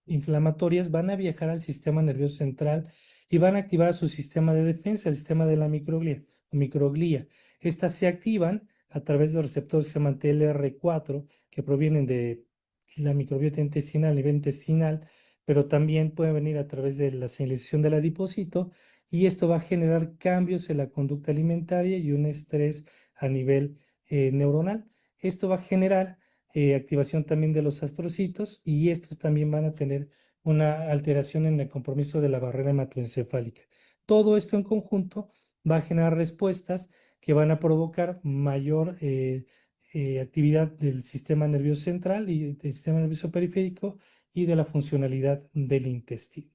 inflamatorias van a viajar al sistema nervioso central y van a activar su sistema de defensa, el sistema de la microglía. Estas se activan a través de receptores que se llaman TLR4, que provienen de la microbiota intestinal a nivel intestinal, pero también pueden venir a través de la señalización del adipocito, y esto va a generar cambios en la conducta alimentaria y un estrés a nivel neuronal. Esto va a generar activación también de los astrocitos, y estos también van a tener una alteración en el compromiso de la barrera hematoencefálica. Todo esto en conjunto va a generar respuestas que van a provocar mayor actividad del sistema nervioso central y del sistema nervioso periférico y de la funcionalidad del intestino.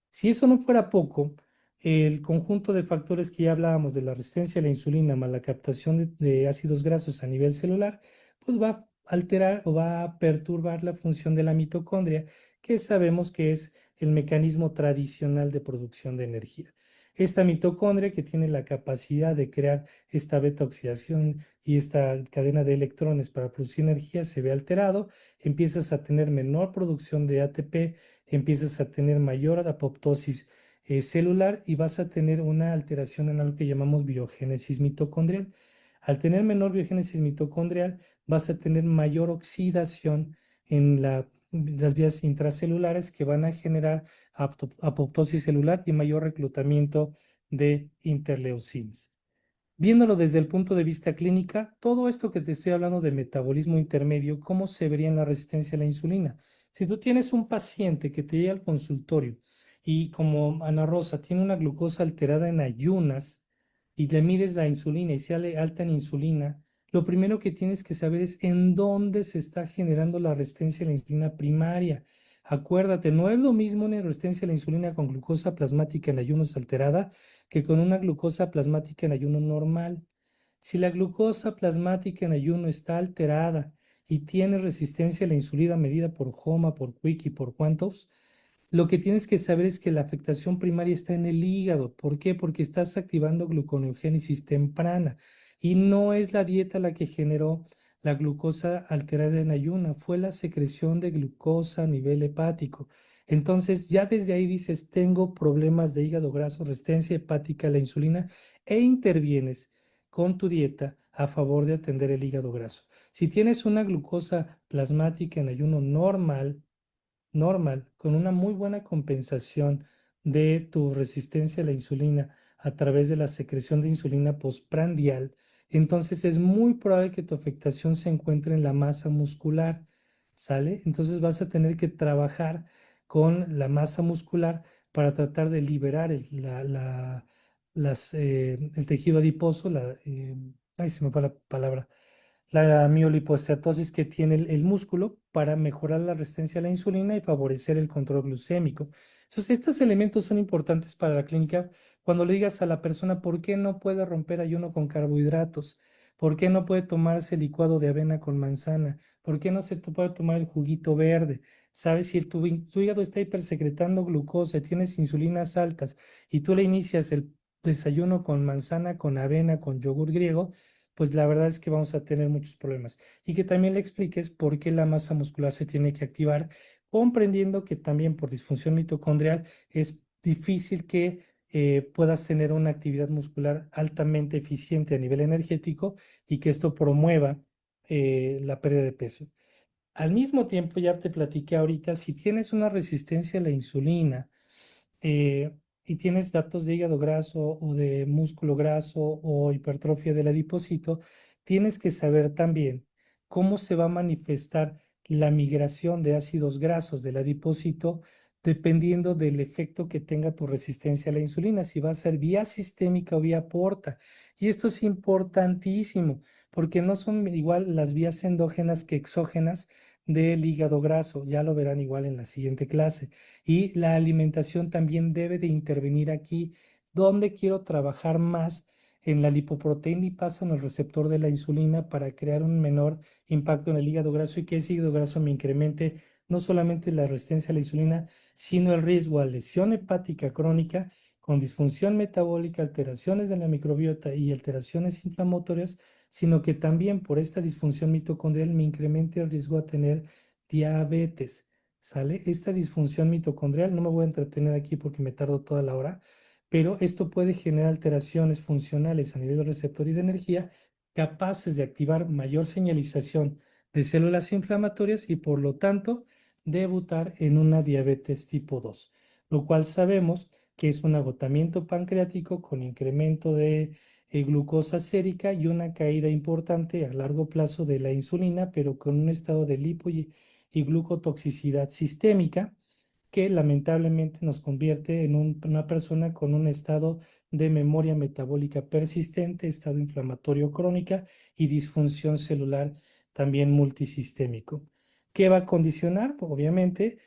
Si eso no fuera poco, el conjunto de factores que ya hablábamos de la resistencia a la insulina más la captación de ácidos grasos a nivel celular, pues va a alterar o va a perturbar la función de la mitocondria, que sabemos que es el mecanismo tradicional de producción de energía. Esta mitocondria, que tiene la capacidad de crear esta beta oxidación y esta cadena de electrones para producir energía, se ve alterado, empiezas a tener menor producción de ATP, empiezas a tener mayor apoptosis celular y vas a tener una alteración en algo que llamamos biogénesis mitocondrial. Al tener menor biogénesis mitocondrial, vas a tener mayor oxidación en las vías intracelulares, que van a generar apoptosis celular y mayor reclutamiento de interleucinas. Viéndolo desde el punto de vista clínica, todo esto que te estoy hablando de metabolismo intermedio, ¿cómo se vería en la resistencia a la insulina? Si tú tienes un paciente que te llega al consultorio y, como Ana Rosa, tiene una glucosa alterada en ayunas y le mides la insulina y sale alta en insulina, lo primero que tienes que saber es en dónde se está generando la resistencia a la insulina primaria. Acuérdate, no es lo mismo una resistencia a la insulina con glucosa plasmática en ayunos alterada que con una glucosa plasmática en ayuno normal. Si la glucosa plasmática en ayuno está alterada y tiene resistencia a la insulina medida por HOMA, por Quick y por Quantops, lo que tienes que saber es que la afectación primaria está en el hígado. ¿Por qué? Porque estás activando gluconeogénesis temprana y no es la dieta la que generó la glucosa alterada en ayuna, fue la secreción de glucosa a nivel hepático. Entonces, ya desde ahí dices, tengo problemas de hígado graso, resistencia hepática a la insulina, e intervienes con tu dieta a favor de atender el hígado graso. Si tienes una glucosa plasmática en ayuno normal, con una muy buena compensación de tu resistencia a la insulina a través de la secreción de insulina postprandial, entonces es muy probable que tu afectación se encuentre en la masa muscular, ¿sale? Entonces vas a tener que trabajar con la masa muscular para tratar de liberar el tejido adiposo, ay, se me fue la palabra, la miolipoesteatosis que tiene el músculo, para mejorar la resistencia a la insulina y favorecer el control glucémico. Entonces, estos elementos son importantes para la clínica cuando le digas a la persona por qué no puede romper ayuno con carbohidratos, por qué no puede tomarse el licuado de avena con manzana, por qué no se puede tomar el juguito verde. ¿Sabes? Si tu hígado está hipersecretando glucosa, tienes insulinas altas y tú le inicias el desayuno con manzana, con avena, con yogur griego, pues la verdad es que vamos a tener muchos problemas. Y que también le expliques por qué la masa muscular se tiene que activar, comprendiendo que también por disfunción mitocondrial es difícil que puedas tener una actividad muscular altamente eficiente a nivel energético y que esto promueva la pérdida de peso. Al mismo tiempo, ya te platiqué ahorita, si tienes una resistencia a la insulina, eh, y tienes datos de hígado graso o de músculo graso o hipertrofia del adipocito, tienes que saber también cómo se va a manifestar la migración de ácidos grasos del adipocito dependiendo del efecto que tenga tu resistencia a la insulina, si va a ser vía sistémica o vía porta. Y esto es importantísimo porque no son igual las vías endógenas que exógenas del hígado graso. Ya lo verán igual en la siguiente clase. Y la alimentación también debe de intervenir aquí. ¿Dónde quiero trabajar más? En la lipoproteína y pasa en el receptor de la insulina para crear un menor impacto en el hígado graso y que ese hígado graso me incremente no solamente la resistencia a la insulina, sino el riesgo a lesión hepática crónica con disfunción metabólica, alteraciones de la microbiota y alteraciones inflamatorias, sino que también por esta disfunción mitocondrial me incremente el riesgo a tener diabetes. ¿Sale? Esta disfunción mitocondrial, no me voy a entretener aquí porque me tardo toda la hora, pero esto puede generar alteraciones funcionales a nivel del receptor y de energía capaces de activar mayor señalización de células inflamatorias y por lo tanto debutar en una diabetes tipo 2, lo cual sabemos que es un agotamiento pancreático con incremento de glucosa sérica y una caída importante a largo plazo de la insulina, pero con un estado de y glucotoxicidad sistémica que lamentablemente nos convierte en una persona con un estado de memoria metabólica persistente, estado inflamatorio crónica y disfunción celular también multisistémico. ¿Qué va a condicionar? Pues, obviamente,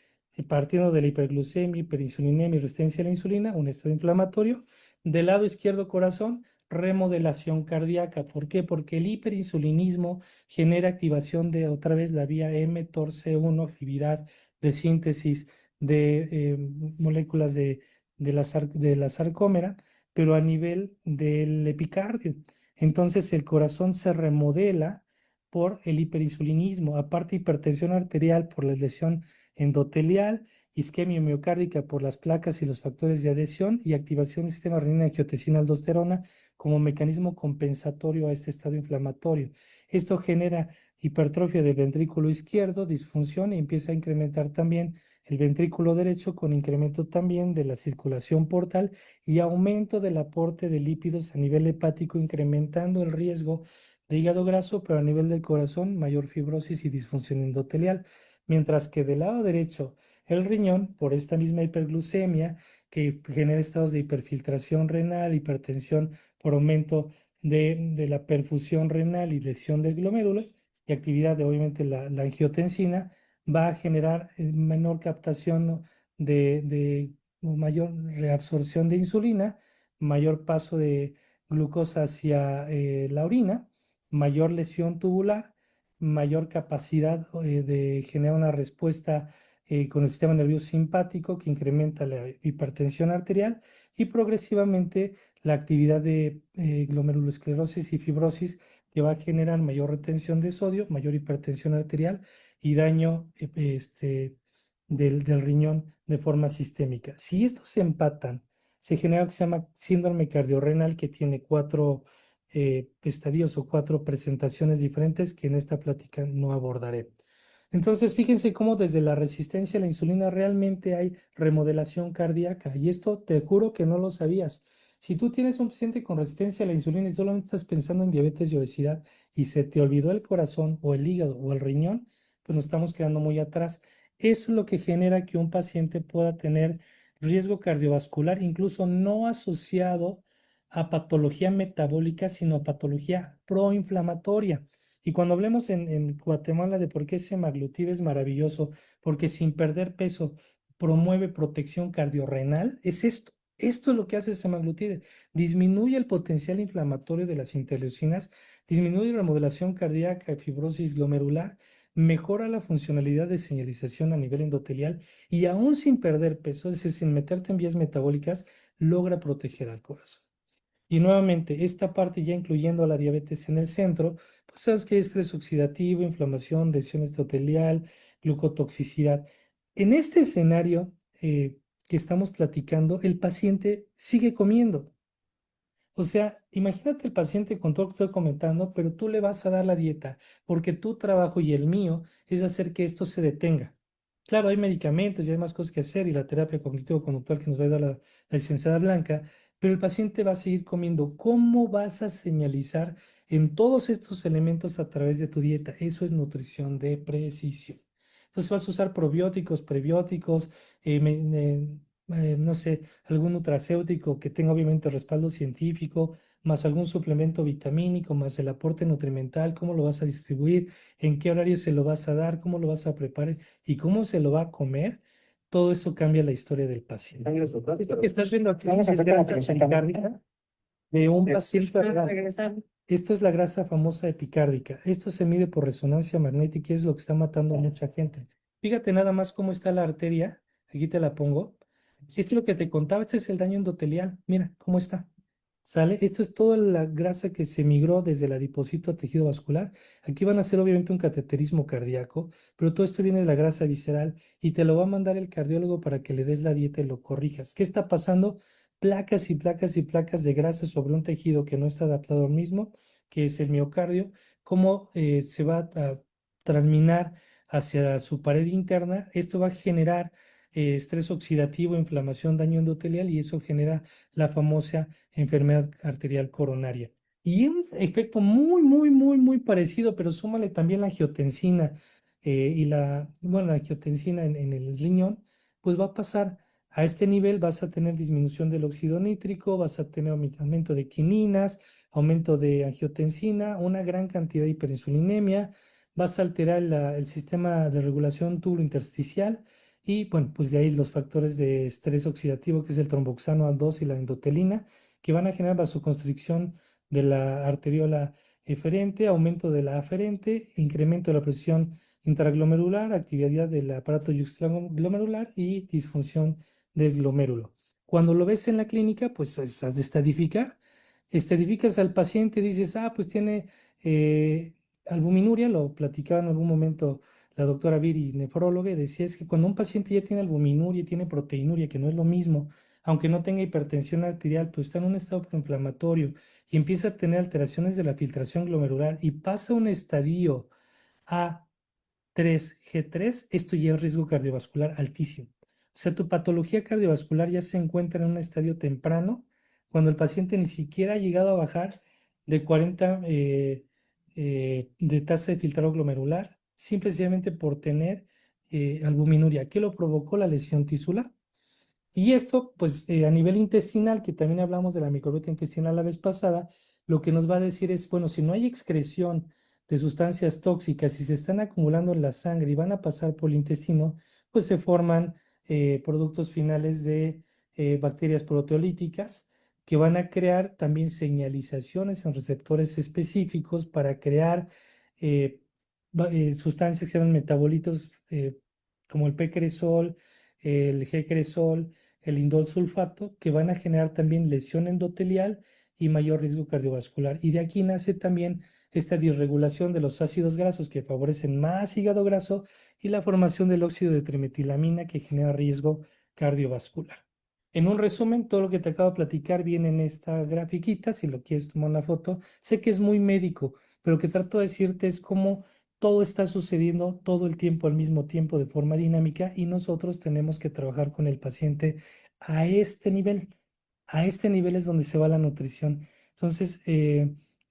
partiendo de la hiperglucemia, hiperinsulinemia y resistencia a la insulina, un estado inflamatorio. Del lado izquierdo corazón, remodelación cardíaca. ¿Por qué? Porque el hiperinsulinismo genera activación de otra vez la vía mTORC1, actividad de síntesis de moléculas de la sarcómera, pero a nivel del epicardio. Entonces el corazón se remodela por el hiperinsulinismo, aparte hipertensión arterial por la lesión endotelial, isquemia miocárdica por las placas y los factores de adhesión y activación del sistema renina-angiotensina-aldosterona como mecanismo compensatorio a este estado inflamatorio. Esto genera hipertrofia del ventrículo izquierdo, disfunción y empieza a incrementar también el ventrículo derecho con incremento también de la circulación portal y aumento del aporte de lípidos a nivel hepático, incrementando el riesgo de hígado graso, pero a nivel del corazón, mayor fibrosis y disfunción endotelial. Mientras que del lado derecho, el riñón, por esta misma hiperglucemia que genera estados de hiperfiltración renal, hipertensión por aumento de la perfusión renal y lesión del glomérulo y actividad de obviamente la angiotensina, va a generar menor captación de mayor reabsorción de insulina, mayor paso de glucosa hacia la orina, mayor lesión tubular, mayor capacidad de generar una respuesta con el sistema nervioso simpático que incrementa la hipertensión arterial y progresivamente la actividad de glomerulosclerosis y fibrosis que va a generar mayor retención de sodio, mayor hipertensión arterial y daño del riñón de forma sistémica. Si estos se empatan, se genera lo que se llama síndrome cardiorrenal que tiene cuatro estadios o cuatro presentaciones diferentes que en esta plática no abordaré. Entonces, fíjense cómo desde la resistencia a la insulina realmente hay remodelación cardíaca y esto te juro que no lo sabías. Si tú tienes un paciente con resistencia a la insulina y solamente estás pensando en diabetes y obesidad y se te olvidó el corazón o el hígado o el riñón, pues nos estamos quedando muy atrás. Eso es lo que genera que un paciente pueda tener riesgo cardiovascular, incluso no asociado a patología metabólica, sino a patología proinflamatoria. Y cuando hablemos en Guatemala de por qué semaglutid es maravilloso, porque sin perder peso promueve protección cardiorrenal, es esto. Esto es lo que hace semaglutide. Disminuye el potencial inflamatorio de las interleucinas, disminuye la remodelación cardíaca y fibrosis glomerular, mejora la funcionalidad de señalización a nivel endotelial y aún sin perder peso, es decir, sin meterte en vías metabólicas, logra proteger al corazón. Y nuevamente, esta parte ya incluyendo a la diabetes en el centro, pues sabes que hay estrés oxidativo, inflamación, lesión endotelial, glucotoxicidad. En este escenario que estamos platicando, el paciente sigue comiendo. O sea, imagínate el paciente con todo lo que estoy comentando, pero tú le vas a dar la dieta, porque tu trabajo y el mío es hacer que esto se detenga. Claro, hay medicamentos y hay más cosas que hacer y la terapia cognitivo-conductual que nos va a dar la licenciada Blanca, pero el paciente va a seguir comiendo. ¿Cómo vas a señalizar en todos estos elementos a través de tu dieta? Eso es nutrición de precisión. Entonces vas a usar probióticos, prebióticos, no sé, algún nutracéutico que tenga obviamente respaldo científico, más algún suplemento vitamínico, más el aporte nutrimental, cómo lo vas a distribuir, en qué horario se lo vas a dar, cómo lo vas a preparar y cómo se lo va a comer. Todo eso cambia la historia del paciente. Esto que estás viendo aquí es grasa pericárdica de un paciente real. Esto es la grasa famosa epicárdica. Esto se mide por resonancia magnética y es lo que está matando a mucha gente. Fíjate nada más cómo está la arteria. Aquí te la pongo. Esto es lo que te contaba. Este es el daño endotelial. Mira cómo está. ¿Sale? Esto es toda la grasa que se migró desde el adipocito a tejido vascular. Aquí van a hacer obviamente un cateterismo cardíaco, pero todo esto viene de la grasa visceral y te lo va a mandar el cardiólogo para que le des la dieta y lo corrijas. ¿Qué está pasando? Placas y placas y placas de grasa sobre un tejido que no está adaptado al mismo, que es el miocardio, cómo se va a transminar hacia su pared interna. Esto va a generar estrés oxidativo, inflamación, daño endotelial y eso genera la famosa enfermedad arterial coronaria. Y un efecto muy, muy, muy, muy parecido, pero súmale también la angiotensina bueno, la angiotensina en el riñón, pues va a pasar a este nivel, vas a tener disminución del óxido nítrico, vas a tener aumento de quininas, aumento de angiotensina, una gran cantidad de hiperinsulinemia, vas a alterar el sistema de regulación tubulointersticial y bueno, pues de ahí los factores de estrés oxidativo, que es el tromboxano A2 y la endotelina, que van a generar vasoconstricción de la arteriola eferente, aumento de la aferente, incremento de la presión intraglomerular, actividad del aparato yuxtaglomerular y disfunción del glomérulo. Cuando lo ves en la clínica, pues has de estadificar. Estadificas al paciente, dices, pues tiene albuminuria, lo platicaba en algún momento la doctora Viri, nefróloga, y decía es que cuando un paciente ya tiene albuminuria y tiene proteinuria, que no es lo mismo, aunque no tenga hipertensión arterial, pues está en un estado proinflamatorio y empieza a tener alteraciones de la filtración glomerular y pasa un estadio A3G3, esto ya es riesgo cardiovascular altísimo. O sea, tu patología cardiovascular ya se encuentra en un estadio temprano, cuando el paciente ni siquiera ha llegado a bajar de 40 de tasa de filtrado glomerular, simplemente por tener albuminuria. ¿Qué lo provocó? La lesión tisular. Y esto, pues a nivel intestinal, que también hablamos de la microbiota intestinal la vez pasada, lo que nos va a decir es, bueno, si no hay excreción de sustancias tóxicas y se están acumulando en la sangre y van a pasar por el intestino, pues se forman productos finales de bacterias proteolíticas que van a crear también señalizaciones en receptores específicos para crear eh, sustancias que se llaman metabolitos como el p-cresol, el G-cresol, el indol sulfato, que van a generar también lesión endotelial y mayor riesgo cardiovascular. Y de aquí nace también esta disregulación de los ácidos grasos que favorecen más hígado graso y la formación del óxido de trimetilamina que genera riesgo cardiovascular. En un resumen, todo lo que te acabo de platicar viene en esta grafiquita, si lo quieres tomar una foto. Sé que es muy médico, pero lo que trato de decirte es cómo todo está sucediendo todo el tiempo al mismo tiempo de forma dinámica y nosotros tenemos que trabajar con el paciente a este nivel. A este nivel es donde se va la nutrición. Entonces,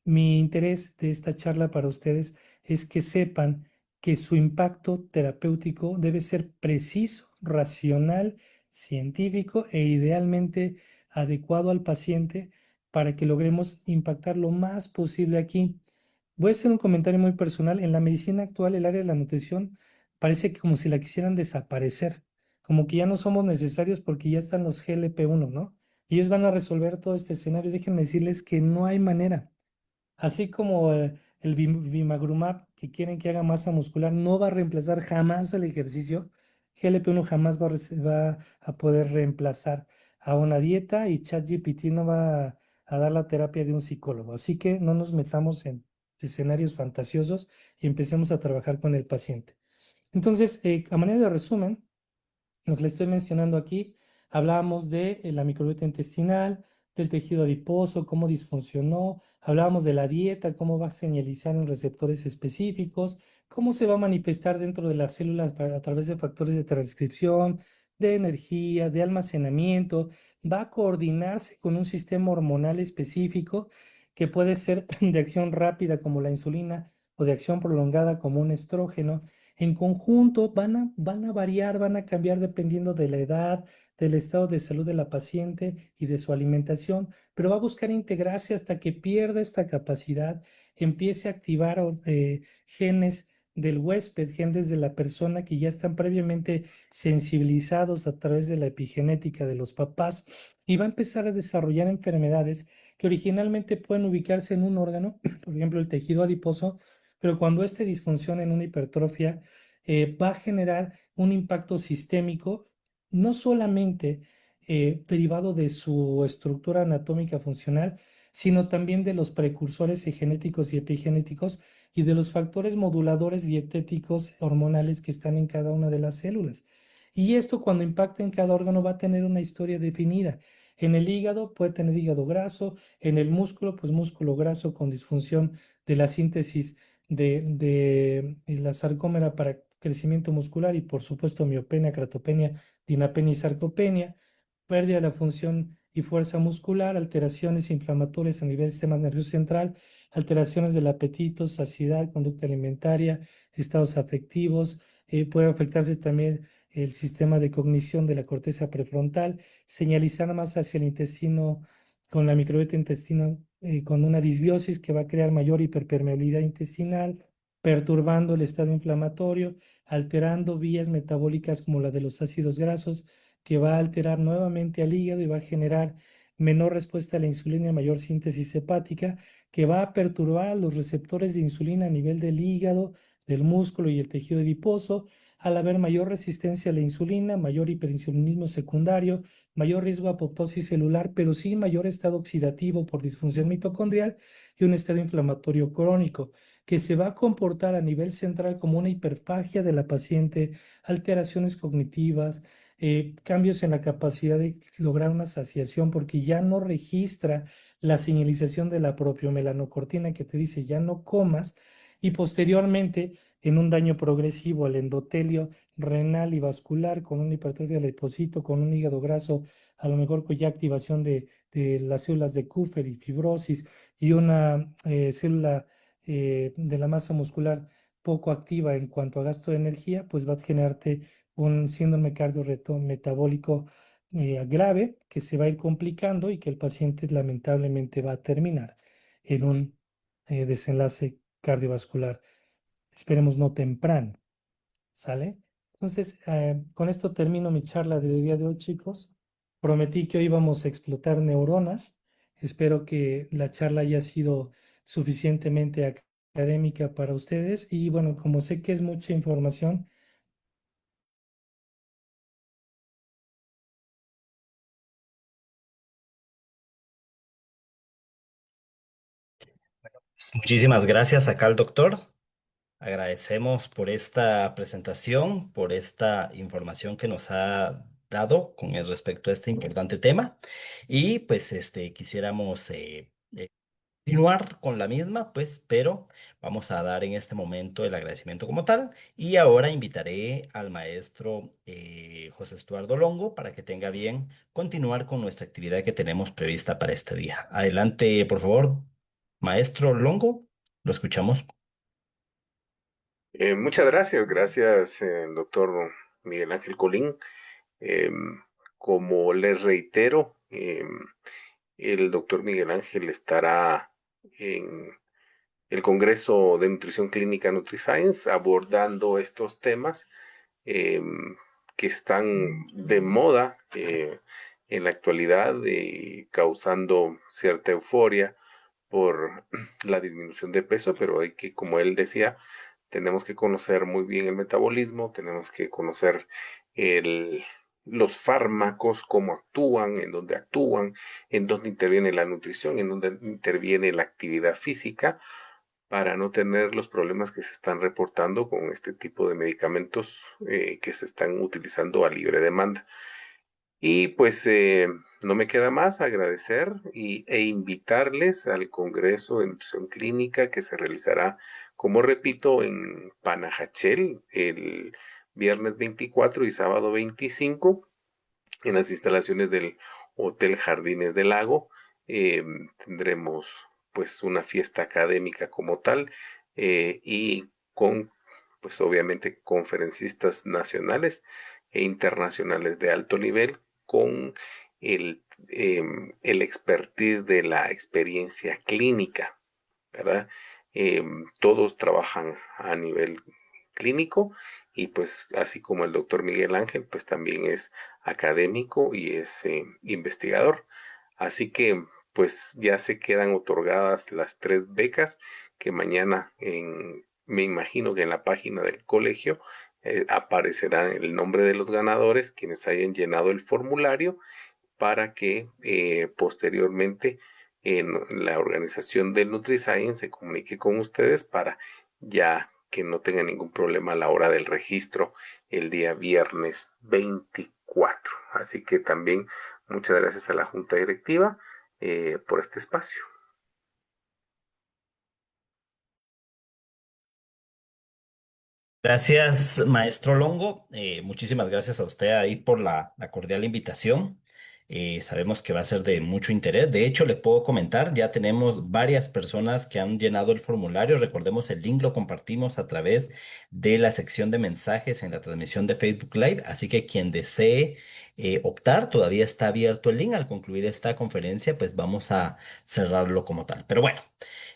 mi interés de esta charla para ustedes es que sepan que su impacto terapéutico debe ser preciso, racional, científico e idealmente adecuado al paciente para que logremos impactar lo más posible aquí. Voy a hacer un comentario muy personal. En la medicina actual, el área de la nutrición parece que como si la quisieran desaparecer, como que ya no somos necesarios porque ya están los GLP-1, ¿no? Y ellos van a resolver todo este escenario. Déjenme decirles que no hay manera. Así como el bimagrumab, que quieren que haga masa muscular, no va a reemplazar jamás el ejercicio. GLP-1 jamás va a poder reemplazar a una dieta y ChatGPT no va a dar la terapia de un psicólogo. Así que no nos metamos en escenarios fantasiosos y empecemos a trabajar con el paciente. Entonces, a manera de resumen, lo que le estoy mencionando aquí, hablábamos de la microbiota intestinal, del tejido adiposo, cómo disfuncionó, hablábamos de la dieta, cómo va a señalizar en receptores específicos, cómo se va a manifestar dentro de las células a través de factores de transcripción, de energía, de almacenamiento, va a coordinarse con un sistema hormonal específico que puede ser de acción rápida como la insulina o de acción prolongada como un estrógeno. En conjunto van a variar, van a cambiar dependiendo de la edad, del estado de salud de la paciente y de su alimentación, pero va a buscar integrarse hasta que pierda esta capacidad, empiece a activar genes del huésped, genes de la persona que ya están previamente sensibilizados a través de la epigenética de los papás y va a empezar a desarrollar enfermedades que originalmente pueden ubicarse en un órgano, por ejemplo el tejido adiposo, pero cuando este disfunciona en una hipertrofia, va a generar un impacto sistémico, no solamente derivado de su estructura anatómica funcional, sino también de los precursores genéticos y epigenéticos y de los factores moduladores dietéticos hormonales que están en cada una de las células. Y esto cuando impacta en cada órgano va a tener una historia definida. En el hígado puede tener hígado graso, en el músculo, pues músculo graso con disfunción de la síntesis de la sarcómera para crecimiento muscular y por supuesto miopenia, cratopenia, dinapenia y sarcopenia, pérdida de la función y fuerza muscular, alteraciones inflamatorias a nivel del sistema nervioso central, alteraciones del apetito, saciedad, conducta alimentaria, estados afectivos, puede afectarse también el sistema de cognición de la corteza prefrontal, señalizar más hacia el intestino con la microbiota intestinal, con una disbiosis que va a crear mayor hiperpermeabilidad intestinal, perturbando el estado inflamatorio, alterando vías metabólicas como la de los ácidos grasos, que va a alterar nuevamente al hígado y va a generar menor respuesta a la insulina y mayor síntesis hepática, que va a perturbar los receptores de insulina a nivel del hígado, del músculo y el tejido adiposo, al haber mayor resistencia a la insulina, mayor hiperinsulinismo secundario, mayor riesgo de apoptosis celular, pero sí mayor estado oxidativo por disfunción mitocondrial y un estado inflamatorio crónico, que se va a comportar a nivel central como una hiperfagia de la paciente, alteraciones cognitivas, cambios en la capacidad de lograr una saciación porque ya no registra la señalización de la propiomelanocortina que te dice ya no comas y posteriormente en un daño progresivo al endotelio renal y vascular con una hipertrofia del adipocito, con un hígado graso, a lo mejor con ya activación de las células de Kupffer y fibrosis y una célula de la masa muscular poco activa en cuanto a gasto de energía, pues va a generarte un síndrome cardiometabólico grave que se va a ir complicando y que el paciente lamentablemente va a terminar en un desenlace cardiovascular, esperemos no temprano, ¿sale? Entonces, con esto termino mi charla del día de hoy, chicos. Prometí que hoy íbamos a explotar neuronas. Espero que la charla haya sido suficientemente académica para ustedes y bueno, como sé que es mucha información, Muchísimas gracias acá al doctor. Agradecemos por esta presentación, por esta información que nos ha dado con el respecto a este importante tema. Y pues quisiéramos continuar con la misma, pues, pero vamos a dar en este momento el agradecimiento como tal. Y ahora invitaré al maestro José Estuardo Longo para que tenga bien continuar con nuestra actividad que tenemos prevista para este día. Adelante, por favor, maestro Longo, lo escuchamos. Muchas gracias, gracias, doctor Miguel Ángel Colín. Como les reitero, el doctor Miguel Ángel estará en el Congreso de Nutrición Clínica NutriScience abordando estos temas que están de moda en la actualidad, causando cierta euforia por la disminución de peso, pero hay que, como él decía, tenemos que conocer muy bien el metabolismo, tenemos que conocer el, los fármacos, cómo actúan, en dónde interviene la nutrición, en dónde interviene la actividad física, para no tener los problemas que se están reportando con este tipo de medicamentos que se están utilizando a libre demanda. Y pues no me queda más agradecer e invitarles al Congreso de Nutrición Clínica que se realizará, como repito, en Panajachel el viernes 24 y sábado 25 en las instalaciones del Hotel Jardines del Lago. Tendremos pues una fiesta académica como tal, y con pues obviamente conferencistas nacionales e internacionales de alto nivel con el expertise de la experiencia clínica, ¿verdad? Todos trabajan a nivel clínico y pues así como el doctor Miguel Ángel, pues también es académico y es investigador. Así que pues ya se quedan otorgadas las 3 becas que mañana me imagino que en la página del colegio aparecerá el nombre de los ganadores, quienes hayan llenado el formulario para que posteriormente en la organización del NutriScience se comunique con ustedes para ya que no tengan ningún problema a la hora del registro el día viernes 24. Así que también muchas gracias a la Junta Directiva por este espacio. Gracias, maestro Longo. Muchísimas gracias a usted ahí por la cordial invitación. Sabemos que va a ser de mucho interés. De hecho, le puedo comentar, ya tenemos varias personas que han llenado el formulario. Recordemos, el link lo compartimos a través de la sección de mensajes en la transmisión de Facebook Live. Así que quien desee optar, todavía está abierto el link. Al concluir esta conferencia, pues vamos a cerrarlo como tal. Pero bueno,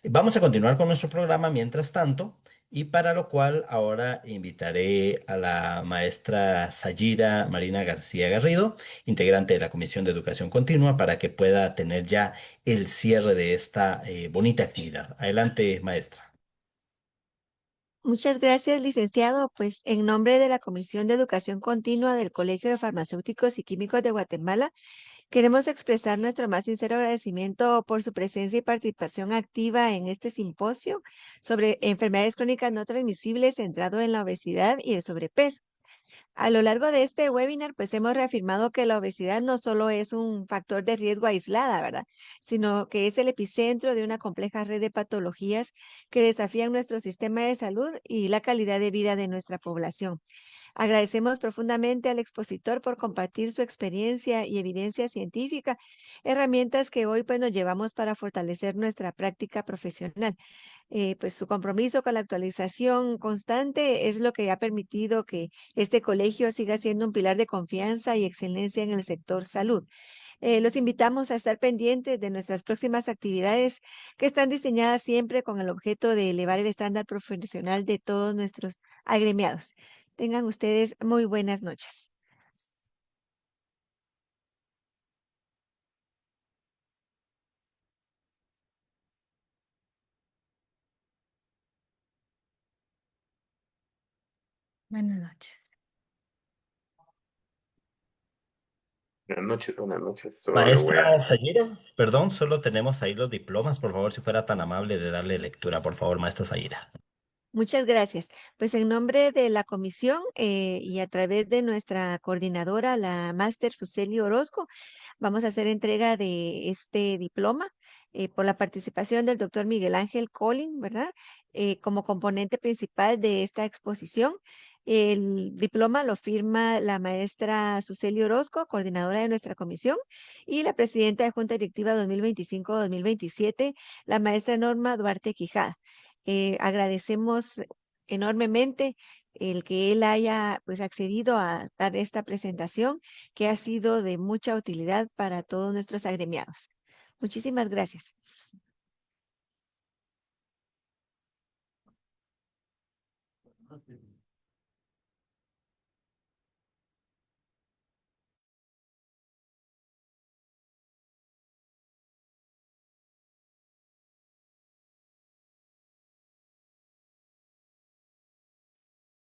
vamos a continuar con nuestro programa mientras tanto. Y para lo cual ahora invitaré a la maestra Sayira Marina García Garrido, integrante de la Comisión de Educación Continua, para que pueda tener ya el cierre de esta bonita actividad. Adelante, maestra. Muchas gracias, licenciado. Pues en nombre de la Comisión de Educación Continua del Colegio de Farmacéuticos y Químicos de Guatemala, queremos expresar nuestro más sincero agradecimiento por su presencia y participación activa en este simposio sobre enfermedades crónicas no transmisibles centrado en la obesidad y el sobrepeso. A lo largo de este webinar, pues hemos reafirmado que la obesidad no solo es un factor de riesgo aislada, ¿verdad? Sino que es el epicentro de una compleja red de patologías que desafían nuestro sistema de salud y la calidad de vida de nuestra población. Agradecemos profundamente al expositor por compartir su experiencia y evidencia científica, herramientas que hoy pues nos llevamos para fortalecer nuestra práctica profesional. Pues su compromiso con la actualización constante es lo que ha permitido que este colegio siga siendo un pilar de confianza y excelencia en el sector salud. Los invitamos a estar pendientes de nuestras próximas actividades que están diseñadas siempre con el objeto de elevar el estándar profesional de todos nuestros agremiados. Tengan ustedes muy buenas noches. Buenas noches. Buenas noches. Solo le voy a Maestra Sayira, perdón, solo tenemos ahí los diplomas. Por favor, si fuera tan amable de darle lectura, por favor, maestra Sayira. Muchas gracias. Pues en nombre de la comisión y a través de nuestra coordinadora, la máster Suseli Orozco, vamos a hacer entrega de este diploma por la participación del doctor Miguel Ángel Collin, ¿verdad? Como componente principal de esta exposición. El diploma lo firma la maestra Suseli Orozco, coordinadora de nuestra comisión, y la presidenta de Junta Directiva 2025-2027, la maestra Norma Duarte Quijada. Agradecemos enormemente el que él haya pues accedido a dar esta presentación que ha sido de mucha utilidad para todos nuestros agremiados. Muchísimas gracias.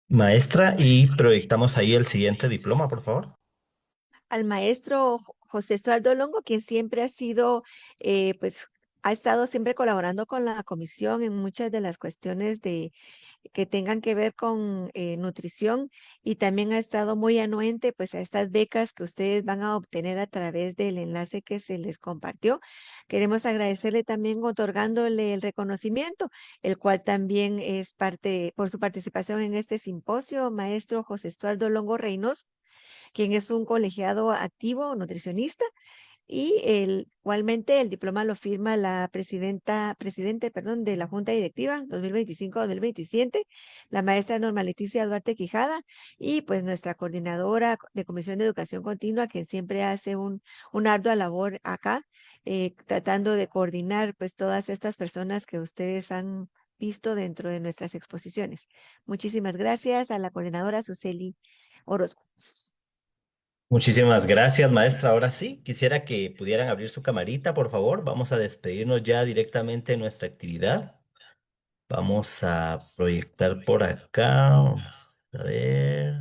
Maestra, y proyectamos ahí el siguiente diploma, por favor. Al maestro José Estuardo Longo, quien siempre ha sido, pues, ha estado siempre colaborando con la comisión en muchas de las cuestiones de que tengan que ver con nutrición y también ha estado muy anuente pues a estas becas que ustedes van a obtener a través del enlace que se les compartió. Queremos agradecerle también otorgándole el reconocimiento, el cual también es parte por su participación en este simposio, maestro José Estuardo Longo Reynos, quien es un colegiado activo nutricionista y igualmente el diploma lo firma la presidente, perdón, de la Junta Directiva 2025-2027, la maestra Norma Leticia Duarte Quijada, y pues nuestra coordinadora de Comisión de Educación Continua, que siempre hace una ardua labor acá, tratando de coordinar pues todas estas personas que ustedes han visto dentro de nuestras exposiciones. Muchísimas gracias a la coordinadora Suseli Orozco. Muchísimas gracias, maestra. Ahora sí, quisiera que pudieran abrir su camarita, por favor. Vamos a despedirnos ya directamente de nuestra actividad. Vamos a proyectar por acá. Vamos a ver.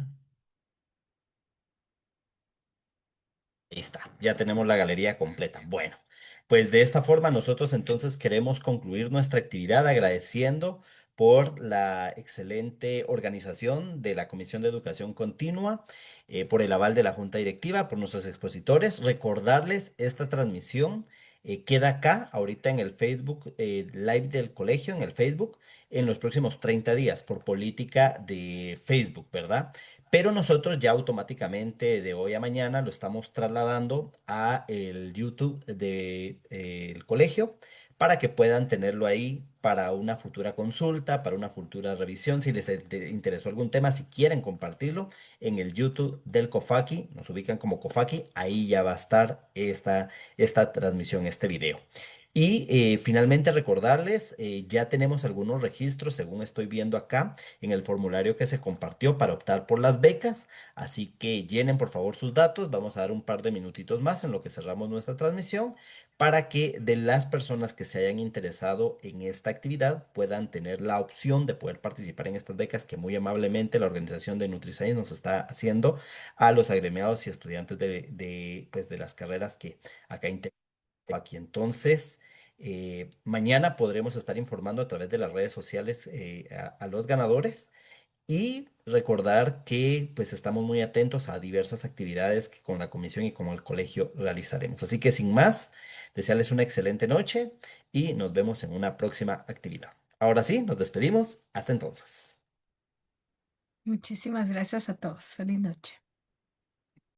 Ahí está, ya tenemos la galería completa. Bueno, pues de esta forma nosotros entonces queremos concluir nuestra actividad agradeciendo por la excelente organización de la Comisión de Educación Continua, por el aval de la Junta Directiva, por nuestros expositores. Recordarles esta transmisión queda acá, ahorita en el Facebook Live del colegio, en el Facebook, en los próximos 30 días, por política de Facebook, ¿verdad? Pero nosotros ya automáticamente de hoy a mañana lo estamos trasladando a el YouTube del colegio para que puedan tenerlo ahí para una futura consulta, para una futura revisión, si les interesó algún tema, si quieren compartirlo en el YouTube del COFAQui, nos ubican como COFAQui, ahí ya va a estar esta transmisión, este video. Y finalmente recordarles, ya tenemos algunos registros, según estoy viendo acá en el formulario que se compartió para optar por las becas. Así que llenen por favor sus datos. Vamos a dar un par de minutitos más en lo que cerramos nuestra transmisión para que de las personas que se hayan interesado en esta actividad puedan tener la opción de poder participar en estas becas que muy amablemente la organización de NutriScience nos está haciendo a los agremiados y estudiantes pues, de las carreras que acá aquí. Entonces, mañana podremos estar informando a través de las redes sociales a los ganadores y recordar que pues estamos muy atentos a diversas actividades que con la comisión y con el colegio realizaremos. Así que sin más, desearles una excelente noche y nos vemos en una próxima actividad. Ahora sí, nos despedimos. Hasta entonces. Muchísimas gracias a todos. Feliz noche.